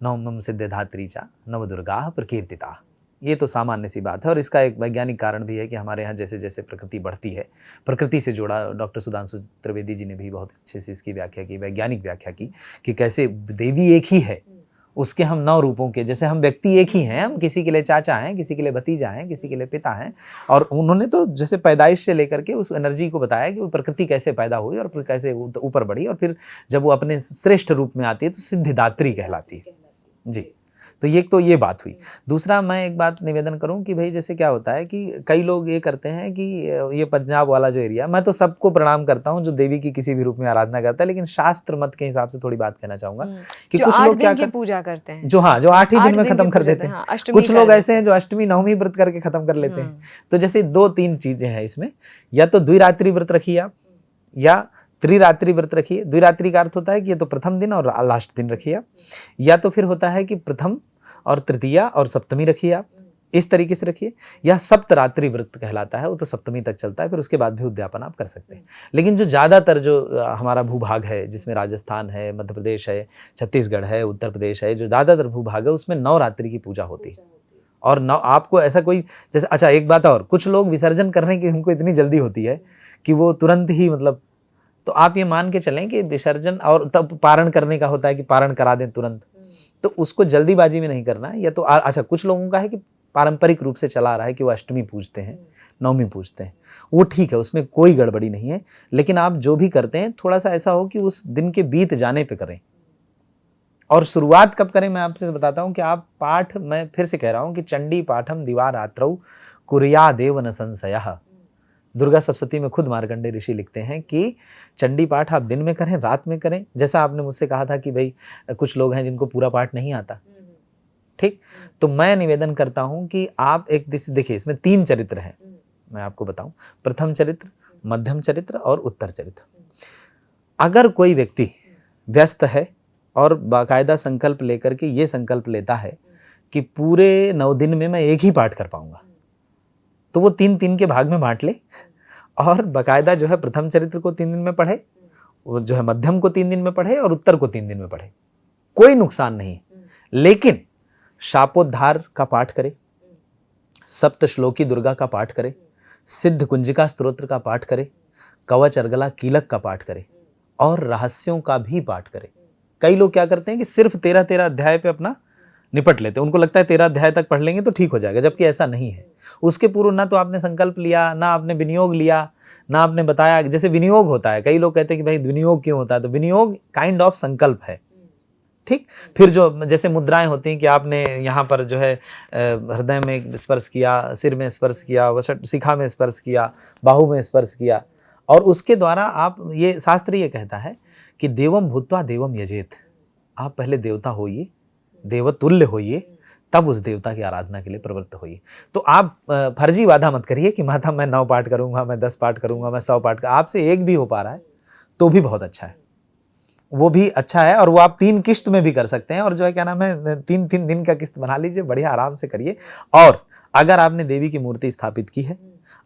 Speaker 1: नवमम सिद्धधात्री चा, नवदुर्गा प्रकीर्तिता। ये तो सामान्य सी बात है, और इसका एक वैज्ञानिक कारण भी है कि हमारे यहाँ जैसे जैसे प्रकृति बढ़ती है, प्रकृति से जोड़ा डॉक्टर सुधांशु त्रिवेदी जी ने भी बहुत अच्छे से इसकी व्याख्या की, वैज्ञानिक व्याख्या की कि कैसे देवी एक ही है उसके हम 9 रूपों के, जैसे हम व्यक्ति एक ही हैं, हम किसी के लिए चाचा हैं, किसी के लिए भतीजा हैं, किसी के लिए पिता हैं। और उन्होंने तो जैसे पैदाइश से लेकर के उस एनर्जी को बताया कि वो प्रकृति कैसे पैदा हुई और फिर कैसे ऊपर बढ़ी, और फिर जब वो अपने श्रेष्ठ रूप में आती है तो सिद्धिदात्री कहलाती है जी। तो ये बात हुई। दूसरा, मैं एक बात निवेदन करूं कि भाई जैसे क्या होता है कि कई लोग ये करते हैं कि ये पंजाब वाला जो एरिया, मैं तो सबको प्रणाम करता हूं जो देवी की किसी भी रूप में आराधना करता है, लेकिन शास्त्र मत के हिसाब से थोड़ी बात कहना चाहूंगा कि कुछ लोग क्या
Speaker 2: पूजा करते हैं,
Speaker 1: जो 8 ही दिन में खत्म कर देते हैं। कुछ लोग ऐसे हैं जो अष्टमी नवमी व्रत करके खत्म कर लेते हैं। तो जैसे 2-3 चीजें हैं इसमें, या तो द्विरात्रि व्रत रखिए आप, या त्रिरात्रि व्रत रखिए। द्विरात्रि का अर्थ होता है कि ये तो प्रथम दिन और लास्ट दिन रखिए आप, या तो फिर होता है कि प्रथम और तृतीया और सप्तमी रखिए आप, इस तरीके से रखिए। या सप्तरात्रि व्रत कहलाता है, वो तो सप्तमी तक चलता है, फिर उसके बाद भी उद्यापन आप कर सकते हैं। लेकिन जो ज़्यादातर जो हमारा भूभाग है, जिसमें राजस्थान है, मध्य प्रदेश है, छत्तीसगढ़ है, उत्तर प्रदेश है, जो ज़्यादातर भूभाग है उसमें नवरात्रि की पूजा होती है। और आपको ऐसा कोई जैसे, अच्छा एक बात और, कुछ लोग विसर्जन करने की उनको इतनी जल्दी होती है कि वो तुरंत ही मतलब, तो आप ये मान के चलें कि विसर्जन और तब पारण करने का होता है कि पारण करा दें तुरंत, तो उसको जल्दीबाजी में नहीं करना है। या तो अच्छा, कुछ लोगों का है कि पारंपरिक रूप से चला रहा है कि वो अष्टमी पूजते हैं, नवमी पूजते हैं, वो ठीक है, उसमें कोई गड़बड़ी नहीं है। लेकिन आप जो भी करते हैं थोड़ा सा ऐसा हो कि उस दिन के बीत जाने पे करें। और शुरुआत कब करें मैं आपसे बताता हूं कि आप पाठ, मैं फिर से कह रहा हूं कि चंडी पाठम दिवारात्रौ कुर्यादेव न संशयः। दुर्गा सप्तशती में खुद मार्कंडेय ऋषि लिखते हैं कि चंडी पाठ आप दिन में करें, रात में करें। जैसा आपने मुझसे कहा था कि भाई कुछ लोग हैं जिनको पूरा पाठ नहीं आता, ठीक, तो मैं निवेदन करता हूं कि आप एक देखिए, इसमें 3 चरित्र हैं, मैं आपको बताऊं, प्रथम चरित्र, मध्यम चरित्र और उत्तर चरित्र। अगर कोई व्यक्ति व्यस्त है और बाकायदा संकल्प लेकर के ये संकल्प लेता है कि पूरे 9 दिन में मैं एक ही पाठ कर पाऊंगा, तो वो 3-3 के भाग में बांट ले और बाकायदा जो है प्रथम चरित्र को 3 दिन में पढ़े, वो जो है मध्यम को 3 दिन में पढ़े और उत्तर को 3 दिन में पढ़े, कोई नुकसान नहीं। लेकिन शापोद्धार का पाठ करे, सप्तश्लोकी दुर्गा का पाठ करे, सिद्ध कुंजिका स्तोत्र का पाठ करे, कवच अर्गला कीलक का पाठ करे और रहस्यों का भी पाठ करे। कई लोग क्या करते हैं कि सिर्फ 13 अध्याय पे अपना निपट लेते हैं, उनको लगता है 13 अध्याय तक पढ़ लेंगे तो ठीक हो जाएगा, जबकि ऐसा नहीं है। उसके पूर्व ना तो आपने संकल्प लिया, ना आपने विनियोग लिया, ना आपने बताया। जैसे विनियोग होता है, कई लोग कहते हैं कि भाई विनियोग क्यों होता है, तो विनियोग काइंड ऑफ संकल्प है, ठीक। फिर जो जैसे मुद्राएं होती हैं कि आपने यहाँ पर जो है हृदय में स्पर्श किया, सिर में स्पर्श किया, वसट शिखा में स्पर्श किया, बाहु में स्पर्श किया, और उसके द्वारा आप, ये शास्त्र ये कहता है कि देवम भूत्वा देवम यजेत, आप पहले देवता होइए, देवतुल्य होइए, तब उस देवता की आराधना के लिए प्रवृत्त होइए। तो आप फर्जी वादा मत करिए कि माता मैं 9 पाठ करूंगा, मैं 10 पाठ करूंगा, मैं 100 पाठ, आपसे एक भी हो पा रहा है तो भी बहुत अच्छा है, वो भी अच्छा है। और वो आप 3 किस्त में भी कर सकते हैं, और जो है क्या नाम है, 3 दिन का किस्त बना लीजिए, बढ़िया आराम से करिए। और अगर आपने देवी की मूर्ति स्थापित की है,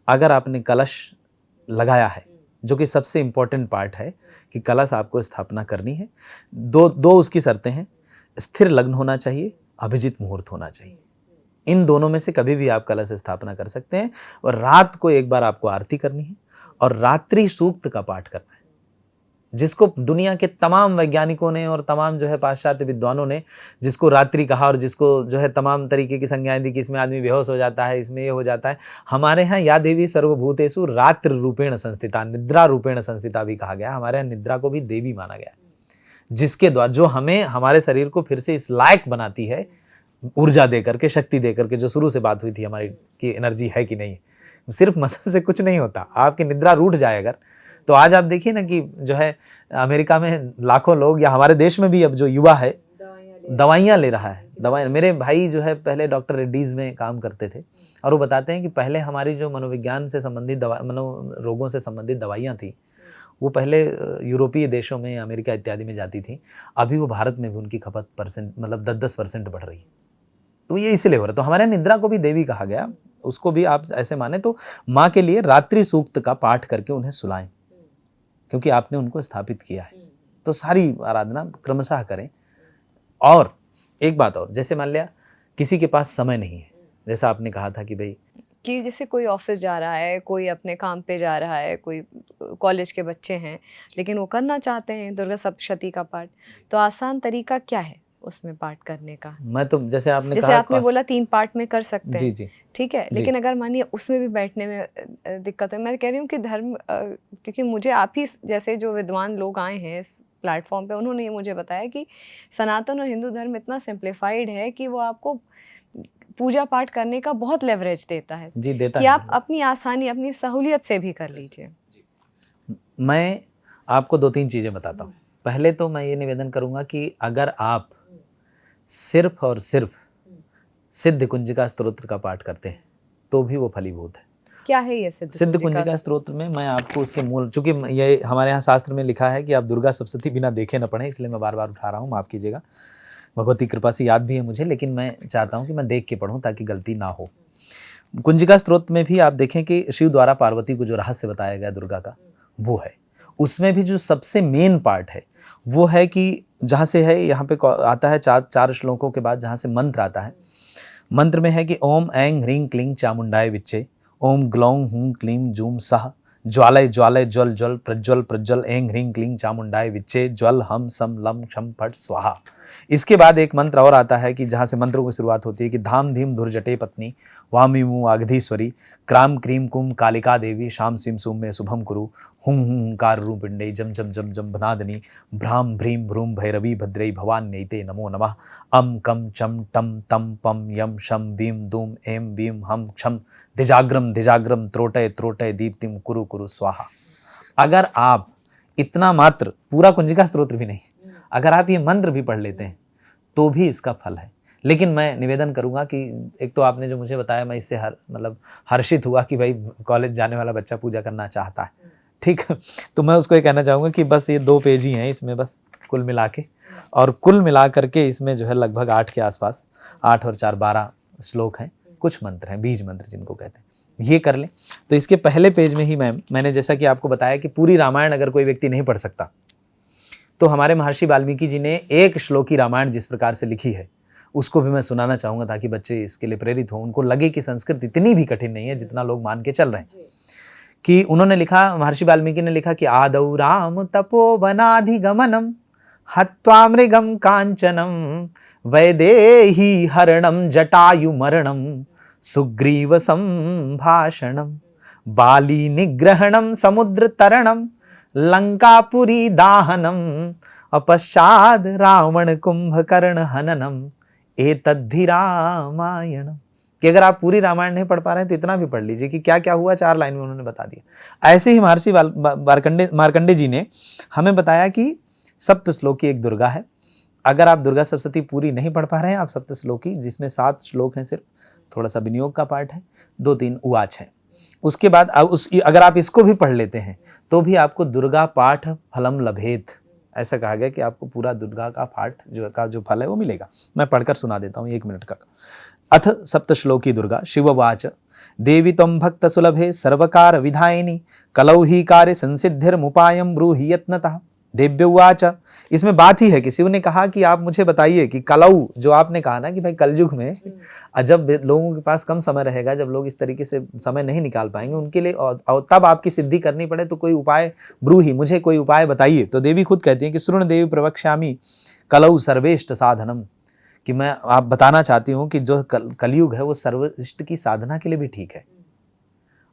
Speaker 1: अगर आपने कलश लगाया है, जो कि सबसे इंपॉर्टेंट पार्ट है कि कलश आपको स्थापना करनी है, दो उसकी शर्तें हैं, स्थिर लग्न होना चाहिए, अभिजित मुहूर्त होना चाहिए। इन दोनों में से कभी भी आप कलश स्थापना कर सकते हैं। और रात को एक बार आपको आरती करनी है और रात्रि सूक्त का पाठ करना है, जिसको दुनिया के तमाम वैज्ञानिकों ने और तमाम जो है पाश्चात्य विद्वानों ने जिसको रात्रि कहा, और जिसको जो है तमाम तरीके की संज्ञाएं दी कि इसमें आदमी बेहोश हो जाता है, इसमें ये हो जाता है। हमारे यहाँ या देवी सर्वभूतेषु रात्रि रूपेण संस्थिता, निद्रा रूपेण संस्थिता भी कहा गया। हमारे यहाँ निद्रा को भी देवी माना गया, जिसके द्वारा जो हमें हमारे शरीर को फिर से इस लायक बनाती है, ऊर्जा दे करके, शक्ति दे करके। जो शुरू से बात हुई थी हमारी कि एनर्जी है कि नहीं, सिर्फ मसल से कुछ नहीं होता। आपकी निद्रा रूठ जाए अगर, तो आज आप देखिए ना कि जो है अमेरिका में लाखों लोग, या हमारे देश में भी अब जो युवा है दवाइयाँ ले रहा है। दवाइयाँ, मेरे भाई जो है पहले डॉक्टर रेड्डीज में काम करते थे, और वो बताते हैं कि पहले हमारी जो मनोविज्ञान से संबंधित मनोरोगों से संबंधित दवाइयाँ थी, वो पहले यूरोपीय देशों में, अमेरिका इत्यादि में जाती थी। अभी वो भारत में भी उनकी खपत मतलब 10-10% बढ़ रही है। तो ये इसलिए हो रहा है। तो हमारे निद्रा को भी देवी कहा गया, उसको भी आप ऐसे माने तो माँ के लिए रात्रि सूक्त का पाठ करके उन्हें सुलाएं, क्योंकि आपने उनको स्थापित किया है। तो सारी आराधना क्रमशः करें। और एक बात और, जैसे मान लिया किसी के पास समय नहीं है, जैसा आपने कहा था कि भाई
Speaker 2: कि जैसे कोई ऑफिस जा रहा है, कोई अपने काम पे जा रहा है, कोई कॉलेज के बच्चे हैं, लेकिन वो करना चाहते हैं दुर्गा सप्तशती का पाठ, तो आसान तरीका क्या है उसमें पाठ करने का?
Speaker 1: मैं तो जैसे आपने
Speaker 2: जैसे
Speaker 1: कहा,
Speaker 2: आपने बोला 3 पार्ट में कर सकते हैं,
Speaker 1: जी जी
Speaker 2: ठीक है, लेकिन अगर मानिए उसमें भी बैठने में दिक्कत है, मैं कह रही हूँ कि धर्म क्योंकि मुझे आप ही जैसे जो विद्वान लोग आए हैं इस प्लेटफॉर्म पे, उन्होंने ये मुझे बताया कि सनातन और हिंदू धर्म इतना सिंप्लीफाइड है कि वो आपको पूजा पाठ करने का बहुत लेवरेज देता है
Speaker 1: जी, देता
Speaker 2: कि
Speaker 1: है।
Speaker 2: आप अपनी आसानी, अपनी सहूलियत से भी कर लीजिए।
Speaker 1: मैं आपको 2-3 चीज़ें बताता हूँ। पहले तो मैं ये निवेदन करूँगा कि अगर आप सिर्फ और सिर्फ सिद्ध कुंजिका स्तोत्र का पाठ करते हैं तो भी वो फलीभूत है।
Speaker 2: क्या है ये
Speaker 1: सिद्ध कुंजिका स्तोत्र में मैं आपको उसके मूल, चूंकि ये हमारे यहाँ शास्त्र में लिखा है कि आप दुर्गा सप्तशती बिना देखे न पढ़ें, इसलिए मैं बार बार उठा रहा हूँ, माफ़ कीजिएगा। भगवती कृपा से याद भी है मुझे, लेकिन मैं चाहता हूँ कि मैं देख के पढ़ूँ ताकि गलती ना हो। कुंजिका स्तोत्र में भी आप देखें कि शिव द्वारा पार्वती को जो रहस्य बताया गया दुर्गा का, वो है। उसमें भी जो सबसे मेन पार्ट है वो है कि जहाँ से है, यहाँ पे आता है चार श्लोकों के बाद जहाँ से मंत्र आता है। मंत्र में है कि ओम ऐं ह्रीं क्लीं चामुंडाय विच्चे, ओम ग्लौं हूं क्लीं जूम सह, ज्वालय ज्वालय ज्वल ज्वल प्रज्वल प्रज्वल, ऐं ह्रीं क्लीं चामुंडाय विच्चे, ज्वल हम सम लम क्षम फट स्वाहा। इसके बाद एक मंत्र और आता है कि जहाँ से मंत्रों की शुरुआत होती है कि धाम धीम धुर्जटे पत्नी वामीमु आगधीश्वरी, क्राम क्रीम कुम कालिका देवी, शाम सिम सुम में शुभम कुरु, हुं हुंकार रूपिंडे जम जम जम जम भनादनी, भ्राम भ्रीम भ्रूम भैरवी भद्रई भवान्यैते नमो नमः, अम कम चम टम तम पम यम शम भीम दूम एम भीम हम क्षम, दिजाग्रम दिजाग्रम त्रोटय त्रोटय दीप्तिम कुरु कुरु स्वाहा। अगर आप इतना मात्र, पूरा कुंजिका स्तोत्र भी नहीं, अगर आप ये मंत्र भी पढ़ लेते हैं तो भी इसका फल है। लेकिन मैं निवेदन करूंगा कि एक तो आपने जो मुझे बताया, मैं इससे हर्षित हुआ कि भाई कॉलेज जाने वाला बच्चा पूजा करना चाहता है, ठीक। तो मैं उसको ये कहना चाहूँगा कि बस ये 2 पेज ही हैं इसमें, बस कुल मिला के, और कुल मिला करके इसमें जो है लगभग 8 के आसपास, 8 और 4 12 श्लोक हैं, कुछ मंत्र हैं, बीज मंत्र जिनको कहते हैं, ये कर लें। तो इसके पहले पेज में ही मैंने जैसा कि आपको बताया कि पूरी रामायण अगर कोई व्यक्ति नहीं पढ़ सकता, तो हमारे महर्षि वाल्मीकि जी ने 1 श्लोकी रामायण जिस प्रकार से लिखी है उसको भी मैं सुनाना चाहूँगा ताकि बच्चे इसके लिए प्रेरित हों, उनको लगे कि संस्कृत इतनी भी कठिन नहीं है जितना लोग मान के चल रहे हैं। कि उन्होंने लिखा, महर्षि वाल्मीकि ने लिखा कि आदौ राम तपोवनाधिगमनम हत्वा मृगम कांचनम, वैदेही हरणम जटायु मरणम, सुग्रीव संभाषणम, बाली निग्रहणम समुद्र तरणम, लंकापुरी दाहनम, अपश्चाद रावण कुंभकर्ण हननम, एतद्धि रामायणम। कि अगर आप पूरी रामायण नहीं पढ़ पा रहे हैं तो इतना भी पढ़ लीजिए कि क्या क्या हुआ, 4 लाइन में उन्होंने बता दिया। ऐसे ही महर्षि मार्कंडे जी ने हमें बताया कि सप्त श्लोकी एक दुर्गा है। अगर आप दुर्गा सप्तशती पूरी नहीं पढ़ पा रहे हैं, आप सप्त श्लोकी, जिसमें 7 श्लोक हैं सिर्फ, थोड़ा सा विनियोग का पाठ है, 2-3 उवाच है। उसके बाद अगर आप इसको भी पढ़ लेते हैं तो भी आपको दुर्गा पाठ फलम लभेत, ऐसा कहा गया कि आपको पूरा दुर्गा का पाठ जो फल है वो मिलेगा। मैं पढ़कर सुना देता हूँ 1 मिनट का। अथ सप्तश्लोकी दुर्गा शिववाच, देवी त्वं भक्त सुलभे सर्वकार विधायिनी, कलौ ही कार्य संसिद्धिर्मुपायं ब्रूहि यत्नतः। देव्योवाच, इसमें बात ही है कि शिव ने कहा कि आप मुझे बताइए कि कलौ, जो आपने कहा ना कि भाई कलयुग में जब लोगों के पास कम समय रहेगा, जब लोग इस तरीके से समय नहीं निकाल पाएंगे उनके लिए, और तब आपकी सिद्धि करनी पड़े, तो कोई उपाय ब्रूहि, मुझे कोई उपाय बताइए। तो देवी खुद कहती है कि श्रुण देवी प्रवक्ष्यामि कलौ सर्वेष्ट साधनम, कि मैं आप बताना चाहती हूँ कि जो कलयुग है वो सर्वश्रेष्ठ की साधना के लिए भी ठीक है।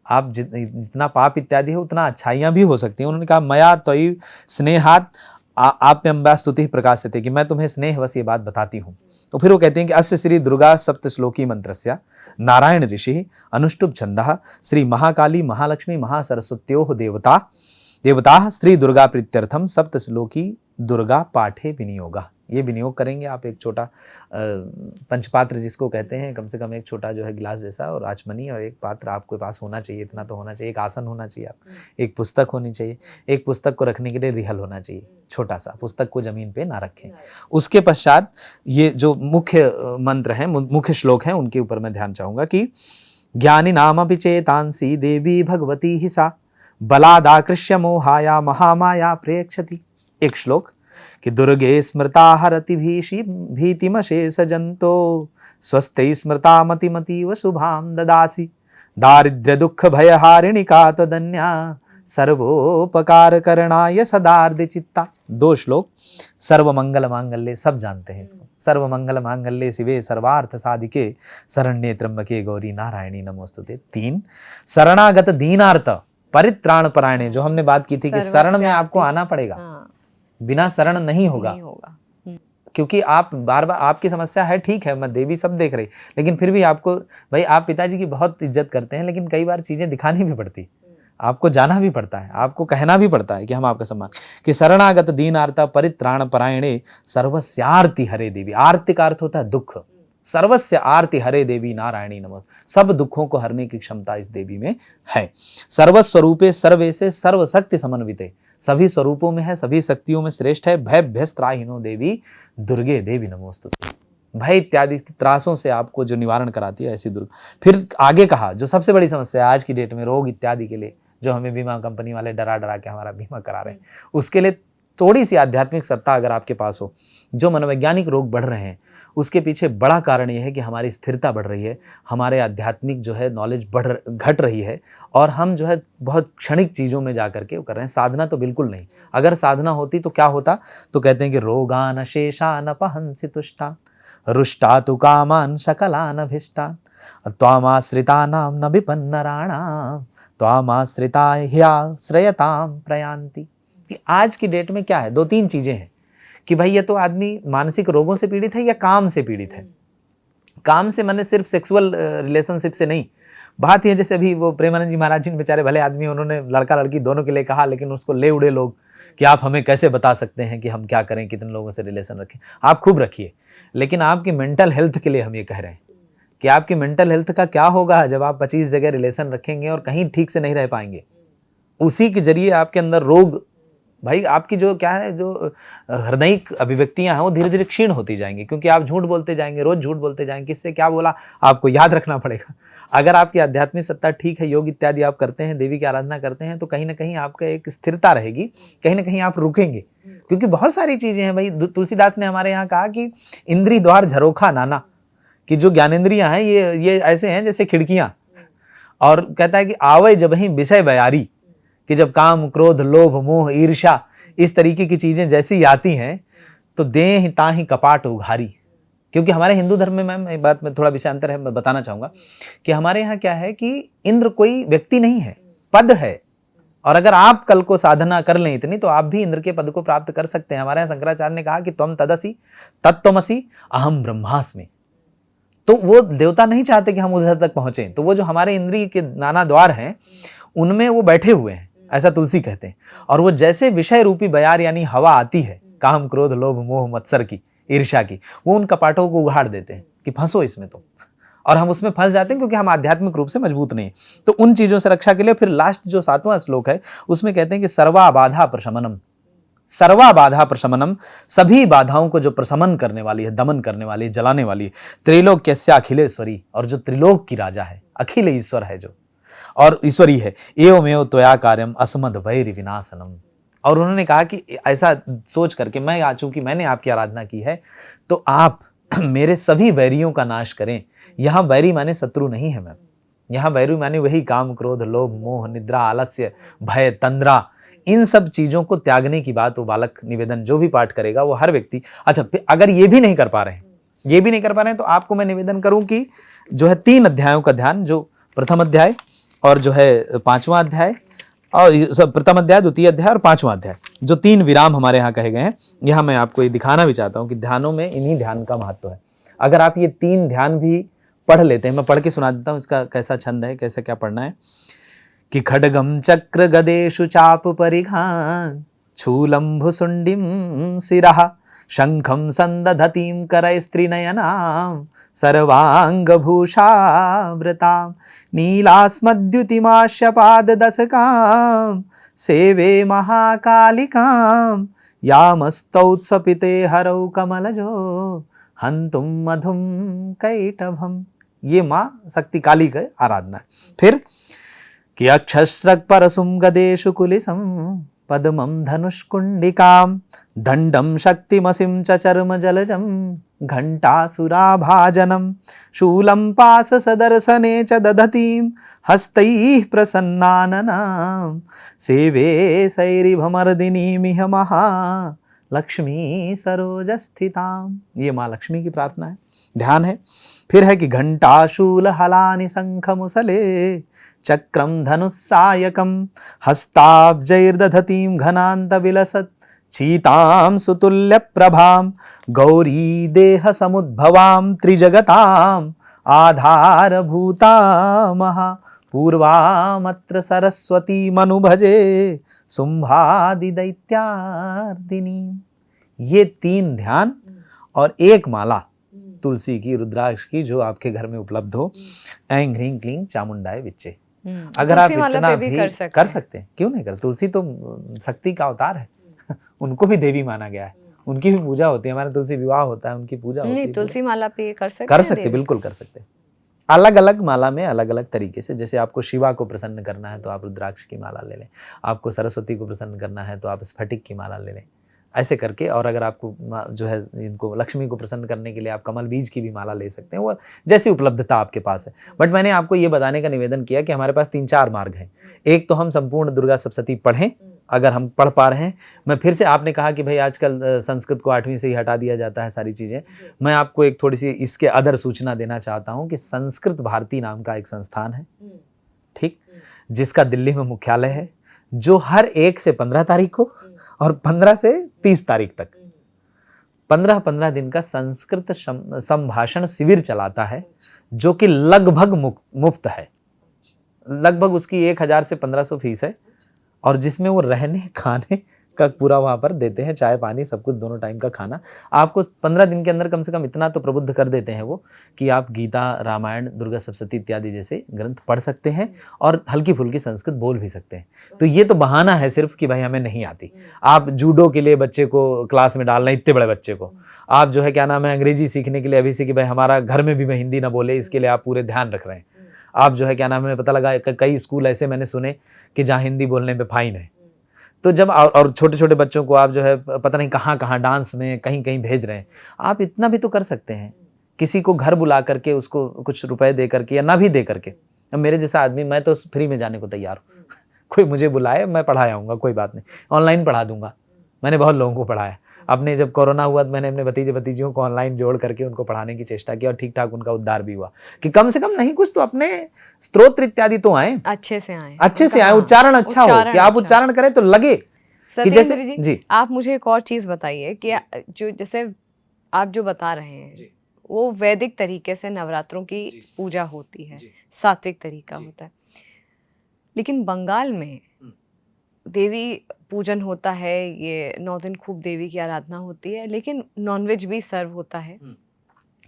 Speaker 1: आप जितना पाप इत्यादि है उतना अच्छाइयाँ भी हो सकती हैं। उन्होंने कहा मया त्वयि स्नेहात आप्यम्बा स्तुति प्रकाशते, कि मैं तुम्हें स्नेहवश ये बात बताती हूँ। तो फिर वो कहते हैं कि अस्य श्री दुर्गा सप्तश्लोकी मंत्रस्य नारायण ऋषि अनुष्टुप छंदः श्री महाकाली महालक्ष्मी महासरस्वत्योः देवता श्री दुर्गा प्रीत्यर्थम सप्तश्लोकी दुर्गा पाठे विनियोगा। ये विनियोग करेंगे आप, एक छोटा पंचपात्र जिसको कहते हैं, कम से कम एक छोटा जो है गिलास जैसा और आचमनी, और एक पात्र आपके पास होना चाहिए, इतना तो होना चाहिए। एक आसन होना चाहिए, आप एक पुस्तक होनी चाहिए, एक पुस्तक को रखने के लिए रिहल होना चाहिए, छोटा सा, पुस्तक को जमीन पे ना रखें। उसके पश्चात ये जो मुख्य मंत्र हैं, मुख्य श्लोक हैं, उनके ऊपर मैं ध्यान चाहूँगा कि ज्ञानी नामपि चेतांसी देवी भगवती ही सा, बलादाकृष्य मोहाया महामाया प्रेक्षति। एक श्लोक कि दुर्गे स्मृता हरति भीतिमशेष जंतो, स्वस्थै स्मृता मतिमतीव शुभाम ददासी, दारिद्र्य दुख भयहारिणी का त्वदन्या, सर्वोपकार करणाय सदार्थ चित्ता। 2 श्लोक। सर्व मंगल मांगल्ये, सब जानते हैं इसको। सर्व मंगल मांगल्ये शिवे सर्वार्थ साधिके शरण्ये त्र्यंबके गौरी नारायणी नमोस्तुते। 3 शरणागत दीनार्थ परित्राण परायणे, जो हमने बात की थी कि शरण में आपको आना पड़ेगा, बिना शरण नहीं होगा। क्योंकि आप बार बार, आपकी समस्या है ठीक है, मैं देवी सब देख रही, लेकिन फिर भी आपको, भाई आप पिताजी की बहुत इज्जत करते हैं, लेकिन कई बार चीजें दिखानी भी पड़ती, आपको जाना भी पड़ता है, आपको कहना भी पड़ता है कि हम आपका सम्मान, कि शरणागत दीनार्ता परित्राण परायणे सर्वस्य आरती हरे देवी। आरती का अर्थ होता है दुख। सर्वस्य आरती हरे देवी नारायणी नमोस्तुते। सब दुखों को हरने की क्षमता इस देवी में है। सर्वस्वरूपे सर्वेसे सर्वशक्ति समन्विते, सभी स्वरूपों में है, सभी शक्तियों में श्रेष्ठ है। भय भयस्त्राहिनो देवी दुर्गे देवी नमोस्तुते। भय इत्यादि त्रासों से आपको जो निवारण कराती है ऐसी दुर्गा। फिर आगे कहा, जो सबसे बड़ी समस्या है आज की डेट में, रोग इत्यादि के लिए, जो हमें बीमा कंपनी वाले डरा डरा के हमारा बीमा करा रहे हैं, उसके लिए थोड़ी सी आध्यात्मिक सत्ता अगर आपके पास हो, जो मनोवैज्ञानिक रोग बढ़ रहे हैं उसके पीछे बड़ा कारण यह है कि हमारी स्थिरता बढ़ रही है, हमारे आध्यात्मिक जो है नॉलेज घट रही है, और हम जो है बहुत क्षणिक चीज़ों में जा करके वो कर रहे हैं। साधना तो बिल्कुल नहीं। अगर साधना होती तो क्या होता, तो कहते हैं कि रोगान शेषान पहंसि तुष्टान रुष्टा तु कामान सकलान अभिष्टान त्वामाश्रितानां न विपन्नराणां त्वामाश्रिता ह्याश्रयतां प्रयान्ति। कि आज की डेट में क्या है, 2-3 चीजें हैं कि भाई ये तो आदमी मानसिक रोगों से पीड़ित है या काम से पीड़ित है। काम से मैंने सिर्फ सेक्सुअल रिलेशनशिप से नहीं, बात यह जैसे अभी वो प्रेमानंद जी महाराज जी बेचारे भले आदमी, उन्होंने लड़का लड़की दोनों के लिए कहा, लेकिन उसको ले उड़े लोग कि आप हमें कैसे बता सकते हैं कि हम क्या करें, कितने लोगों से रिलेशन रखें। आप खूब रखिए, लेकिन आपकी मेंटल हेल्थ के लिए हम ये कह रहे हैं कि आपकी मेंटल हेल्थ का क्या होगा जब आप 25 जगह रिलेशन रखेंगे और कहीं ठीक से नहीं रह पाएंगे। उसी के जरिए आपके अंदर रोग, भाई आपकी जो क्या है, जो हृदयिक अभिव्यक्तियां हैं वो धीरे धीरे क्षीण होती जाएंगी, क्योंकि आप झूठ बोलते जाएंगे, रोज झूठ बोलते जाएंगे। किससे क्या बोला आपको याद रखना पड़ेगा। अगर आपकी आध्यात्मिक सत्ता ठीक है, योग इत्यादि आप करते हैं, देवी की आराधना करते हैं, तो कहीं ना कहीं आपका एक स्थिरता रहेगी, कहीं ना कहीं आप रुकेंगे। क्योंकि बहुत सारी चीजें हैं भाई, तुलसीदास ने हमारे यहाँ कहा कि इंद्री द्वार झरोखा नाना, कि जो ज्ञानेंद्रियां हैं ये ऐसे हैं जैसे खिड़कियां, और कहता है कि आवै जब ही विषय बयारी, कि जब काम क्रोध लोभ मोह ईर्ष्या इस तरीके की चीजें जैसी आती हैं तो देह ताहि कपाट उघारी। क्योंकि हमारे हिंदू धर्म में, मैम एक बात में थोड़ा विषय अंतर है, मैं बताना चाहूंगा कि हमारे यहाँ क्या है कि इंद्र कोई व्यक्ति नहीं है, पद है। और अगर आप कल को साधना कर लें इतनी, तो आप भी इंद्र के पद को प्राप्त कर सकते हैं। हमारे यहाँ शंकराचार्य ने कहा कि त्वम तदसि तत्त्वमसि अहम ब्रह्मास्मि। तो वो देवता नहीं चाहते कि हम उधर तक पहुंचे, तो वो जो हमारे इंद्रिय के नाना द्वार हैं उनमें वो बैठे हुए हैं, ऐसा तुलसी कहते हैं। और वो जैसे विषय रूपी बयार यानी हवा आती है, काम क्रोध लोभ मोह मत्सर की, ईर्ष्या की, वो उन कपाटों को उघाड़ देते हैं कि फंसो इसमें तो, और हम उसमें फंस जाते हैं क्योंकि हम आध्यात्मिक रूप से मजबूत नहीं। तो उन चीजों से रक्षा के लिए फिर लास्ट जो 7वां श्लोक है उसमें कहते हैं कि सर्वा बाधा प्रशमनम। सर्वा बाधा प्रशमनम, सभी बाधाओं को जो प्रशमन करने वाली है, दमन करने वाली है, जलाने वाली है। त्रिलोक्यस्य अखिलेश्वरी, और जो त्रिलोक की राजा है, अखिल ईश्वर है जो, और ईश्वरी है। एवमेव त्वया कार्यम असमद वैर विनाशनम। और उन्होंने कहा कि ऐसा सोच करके, मैं चूंकि मैंने आपकी आराधना की है तो आप मेरे सभी वैरियों का नाश करें। यहाँ वैरी माने शत्रु नहीं है मैम, यहाँ वैरी माने वही काम क्रोध लोभ मोह निद्रा आलस्य भय तंद्रा, इन सब चीजों को त्यागने की बात वो बालक निवेदन जो भी पाठ करेगा वो हर व्यक्ति। अच्छा, अगर ये भी नहीं कर पा रहे हैं, तो आपको मैं निवेदन करूं कि जो है 3 अध्यायों का ध्यान, जो प्रथम अध्याय और जो है 5वां अध्याय, और प्रथम अध्याय, द्वितीय अध्याय और 5वां अध्याय, जो 3 विराम हमारे यहाँ कहे गए हैं, यहाँ मैं आपको ये दिखाना भी चाहता हूँ कि ध्यानों में इन्हीं ध्यान का महत्व है। अगर आप ये 3 ध्यान भी पढ़ लेते हैं, मैं पढ़ के सुना देता हूँ इसका कैसा छंद है, कैसा क्या पढ़ना है। कि खड्गम चक्र गदेषु चाप परिघान छूलम भुसुंडिम सिरः शंखम संदधतीं करैस्त्रिनयनां सर्वांगभूषावृतां नीलास्मद्युतिमाश्यपाददशकां सेवे महाकालिकां यामस्तौत्सपिते हरौ कमलजो हंतुम मधुम कैटभम। ये माँ शक्ति काली का आराधना है। फिर कि अक्षस्रक परसुम गदेषु कुलिसम पद्मम धनुष्कुंडिकाम दंडम शक्तिमसिम च चर्म जलजम घंटासुराभाजनं शूलं पाससदर्शने च दधतीं हस्तैः प्रसन्नाननां सेवे सैरिभमर्दिनीमिह महालक्ष्मी सरोजस्थितां। ये माँ लक्ष्मी की प्रार्थना है, ध्यान है। फिर है कि घंटाशूल हलानि शंखमुसले चक्रम धनुस्सायकम हस्ताब्जैर्दधतीं घनांत विलसत् चीतां सुतुल्य प्रभां गौरी देह समुद्भवां त्रिजगतां आधारभूतामहा पूर्वामत्र सरस्वती मनुभजे शुंभादि दैत्यार्दिनी। ये 3 ध्यान और एक माला तुलसी की, रुद्राक्ष की, जो आपके घर में उपलब्ध हो। ऐं ह्रीं क्लीं चामुंडाय विच्चे। अगर आप इतना भी कर सकते हैं, क्यों नहीं कर। तुलसी तो शक्ति का अवतार है, उनको भी देवी माना गया है, उनकी भी पूजा होती है। हमारे तुलसी विवाह होता है, उनकी पूजा होती है।
Speaker 2: तुलसी माला पे कर सकते
Speaker 1: बिल्कुल कर सकते हैं। अलग अलग माला में अलग अलग तरीके से, जैसे आपको शिवा को प्रसन्न करना है तो आप रुद्राक्ष की माला ले लें, आपको सरस्वती को प्रसन्न करना है तो आप स्फटिक की माला ले लें, ऐसे करके। और अगर आपको जो है इनको लक्ष्मी को प्रसन्न करने के लिए आप कमल बीज की भी माला ले सकते हैं, वो जैसी उपलब्धता आपके पास है। बट मैंने आपको ये बताने का निवेदन किया कि हमारे पास 3-4 मार्ग हैं। एक तो हम संपूर्ण दुर्गा सप्तशती पढ़ें, अगर हम पढ़ पा रहे हैं। मैं फिर से, आपने कहा कि भाई आजकल संस्कृत को 8वीं से ही हटा दिया जाता है सारी चीज़ें। मैं आपको एक थोड़ी सी इसके अदर सूचना देना चाहता हूँ कि संस्कृत भारती नाम का एक संस्थान है, ठीक, जिसका दिल्ली में मुख्यालय है, जो हर 1 से 15 तारीख को और 15 से 30 तारीख तक 15-15 दिन का संस्कृत संभाषण शिविर चलाता है, जो कि लगभग मुफ्त है। लगभग उसकी 1000 से 1500 फीस है, और जिसमें वो रहने खाने का पूरा वहाँ पर देते हैं, चाय पानी सब कुछ, दोनों टाइम का खाना। आपको 15 दिन के अंदर कम से कम इतना तो प्रबुद्ध कर देते हैं वो, कि आप गीता, रामायण, दुर्गा सप्तशती इत्यादि जैसे ग्रंथ पढ़ सकते हैं और हल्की फुल्की संस्कृत बोल भी सकते हैं। तो ये तो बहाना है सिर्फ कि भाई हमें नहीं आती। आप जूडो के लिए बच्चे को क्लास में डालना, इतने बड़े बच्चे को आप जो है क्या नाम है अंग्रेजी सीखने के लिए अभी से कि भाई हमारा घर में भी मैं हिंदी ना बोले, इसके लिए आप पूरे ध्यान रख रहे हैं। आप जो है क्या नाम है, पता लगा कई स्कूल ऐसे मैंने सुने कि जहाँ हिंदी बोलने पे फाइन है। तो जब और छोटे छोटे बच्चों को आप जो है पता नहीं कहाँ कहाँ डांस में कहीं कहीं भेज रहे हैं, आप इतना भी तो कर सकते हैं। किसी को घर बुला करके उसको कुछ रुपए दे करके या ना भी दे करके, अब मेरे जैसा आदमी, मैं तो फ्री में जाने को तैयार हूँ। कोई मुझे बुलाए, मैं पढ़ा आऊँगा, कोई बात नहीं, ऑनलाइन पढ़ा दूंगा। मैंने बहुत लोगों को पढ़ाया। अपने जब कोरोना हुआ तो मैंने अपने भतीजे भतीजियों को ऑनलाइन जोड़ करके उनको पढ़ाने की चेष्टा की, और ठीक ठाक उनका उद्धार भी हुआ। कि कम से कम नहीं कुछ तो अपने स्तोत्र इत्यादि तो आए, अच्छे से आए, उच्चारण अच्छा हो, कि आप उच्चारण करें तो लगे कि जैसे जी।
Speaker 2: आप मुझे एक और चीज बताइए कि जो जैसे आप जो बता रहे हैं वो वैदिक तरीके से नवरात्रों की पूजा होती है, सात्विक तरीका होता है, लेकिन बंगाल में देवी पूजन होता है, ये 9 दिन खूब देवी की आराधना होती है, लेकिन नॉनवेज भी सर्व होता है,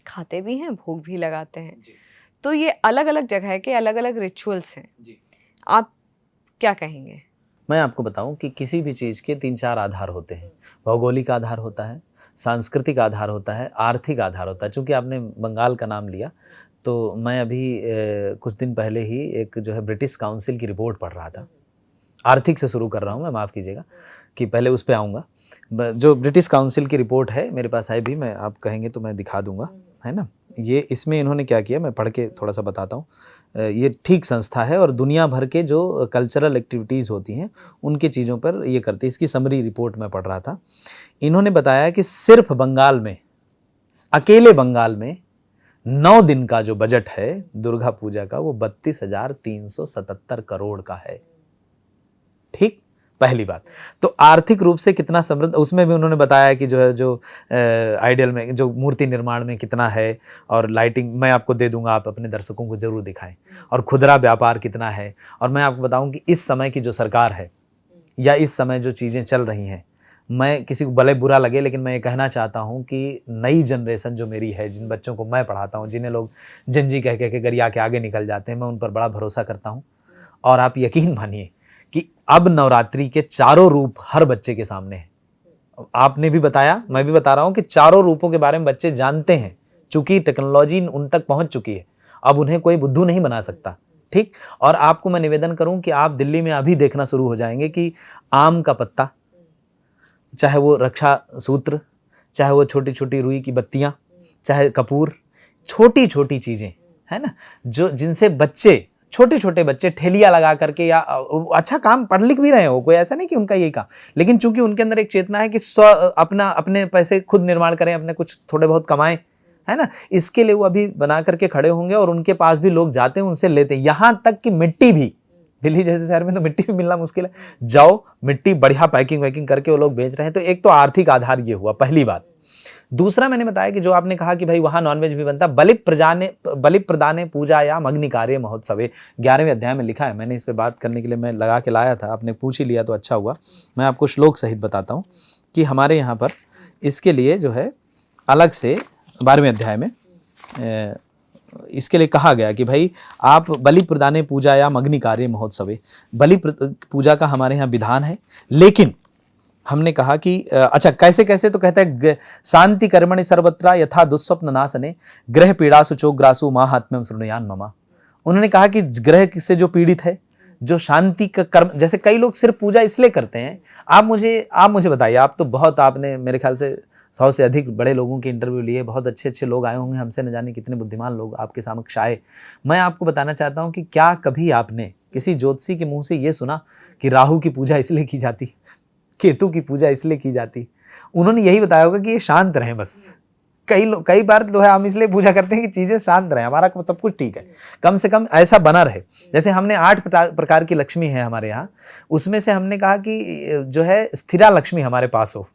Speaker 2: खाते भी हैं, भोग भी लगाते हैं। तो ये अलग अलग जगह के अलग अलग रिचुअल्स हैं, आप क्या कहेंगे?
Speaker 1: मैं आपको बताऊं कि किसी भी चीज़ के 3-4 आधार होते हैं। भौगोलिक आधार होता है, सांस्कृतिक आधार होता है, आर्थिक आधार होता है। चूँकि आपने बंगाल का नाम लिया, तो मैं अभी कुछ दिन पहले ही एक जो है ब्रिटिश काउंसिल की रिपोर्ट पढ़ रहा था। आर्थिक से शुरू कर रहा हूँ मैं, माफ़ कीजिएगा कि पहले उस पे आऊँगा। जो ब्रिटिश काउंसिल की रिपोर्ट है मेरे पास है भी, मैं आप कहेंगे तो मैं दिखा दूँगा, है ना। ये इसमें इन्होंने क्या किया, मैं पढ़ के थोड़ा सा बताता हूँ। ये ठीक संस्था है और दुनिया भर के जो कल्चरल एक्टिविटीज़ होती हैं उनके चीज़ों पर ये करती है। इसकी समरी रिपोर्ट मैं पढ़ रहा था। इन्होंने बताया कि सिर्फ बंगाल में, अकेले बंगाल में 9 दिन का जो बजट है दुर्गा पूजा का, वो 32,377 करोड़ का है। ठीक, पहली बात तो आर्थिक रूप से कितना समृद्ध, उसमें भी उन्होंने बताया कि जो है जो आइडियल में जो मूर्ति निर्माण में कितना है, और लाइटिंग मैं आपको दे दूंगा, आप अपने दर्शकों को जरूर दिखाएं, और खुदरा व्यापार कितना है। और मैं आपको बताऊं कि इस समय की जो सरकार है या इस समय जो चीज़ें चल रही हैं, मैं किसी को भले बुरा लगे लेकिन मैं ये कहना चाहता हूँ कि नई जनरेशन जो मेरी है, जिन बच्चों को मैं पढ़ाता हूँ, जिन्हें लोग जंजी कह के गरिया के आगे निकल जाते हैं, मैं उन पर बड़ा भरोसा करता हूँ। और आप यकीन मानिए कि अब नवरात्रि के चारों रूप हर बच्चे के सामने हैं। आपने भी बताया, मैं भी बता रहा हूं कि चारों रूपों के बारे में बच्चे जानते हैं, चूंकि टेक्नोलॉजी उन तक पहुंच चुकी है। अब उन्हें कोई बुद्धू नहीं बना सकता। ठीक, और आपको मैं निवेदन करूं कि आप दिल्ली में अभी देखना शुरू हो जाएंगे कि आम का पत्ता, चाहे वो रक्षा सूत्र, चाहे वो छोटी छोटी रुई की बत्तियां, चाहे कपूर, छोटी छोटी चीज़ें है ना, जो जिनसे बच्चे, छोटे छोटे बच्चे ठेलियाँ लगा करके, या अच्छा काम पढ़ लिख भी रहे हो, कोई ऐसा नहीं कि उनका यही काम, लेकिन चूंकि उनके अंदर एक चेतना है कि अपने पैसे खुद निर्माण करें, अपने कुछ थोड़े बहुत कमाएं, है ना, इसके लिए वो अभी बना करके खड़े होंगे और उनके पास भी लोग जाते हैं, उनसे लेते हैं। यहाँ तक कि मिट्टी भी, दिल्ली जैसे शहर में तो मिट्टी भी मिलना मुश्किल है, जाओ मिट्टी बढ़िया पैकिंग वैकिंग करके वो लोग बेच रहे हैं। तो एक तो आर्थिक आधार ये हुआ, पहली बात। दूसरा मैंने बताया कि जो आपने कहा कि भाई वहां नॉनवेज भी बनता, बलि प्रदाने पूजायाम अग्निकार्य महोत्सवे, 11वें अध्याय में लिखा है। मैंने इस पे बात करने के लिए मैं लगा के लाया था, आपने पूछ ही लिया तो अच्छा हुआ। मैं आपको श्लोक सहित बताता हूँ कि हमारे यहाँ पर इसके लिए जो है अलग से 12वें अध्याय में इसके लिए कहा गया कि भाई आप बलि प्रदाने पूजायाम अग्निकार्य महोत्सवे, बलि पूजा का हमारे यहाँ विधान है। लेकिन हमने कहा कि अच्छा कैसे कैसे, तो कहता है शांति कर्मणि सर्वत्र यथा दुस्वप्न नाशने ग्रह पीड़ासु चोग्रासु माहात्म्यम शृणुयान ममा। उन्होंने कहा कि ग्रह से जो पीड़ित है, जो शांति का कर्म, जैसे कई लोग सिर्फ पूजा इसलिए करते हैं। आप मुझे बताइए, आप तो बहुत, आपने मेरे ख्याल से 100 से अधिक बड़े लोगों के इंटरव्यू लिए, बहुत अच्छे अच्छे लोग आए होंगे हमसे, न जाने कितने बुद्धिमान लोग आपके समक्ष आए। मैं आपको बताना चाहता हूँ कि क्या कभी आपने किसी ज्योतिषी के मुंह से ये सुना कि राहु की पूजा इसलिए की जाती, केतु की पूजा इसलिए की जाती? उन्होंने यही बताया होगा कि ये शांत रहें बस। कई बार जो है हम इसलिए पूजा करते हैं कि चीजें शांत रहें, हमारा सब कुछ ठीक है, कम से कम ऐसा बना रहे। जैसे हमने 8 प्रकार की लक्ष्मी है हमारे यहाँ, उसमें से हमने कहा कि जो है स्थिरा लक्ष्मी हमारे पास हो,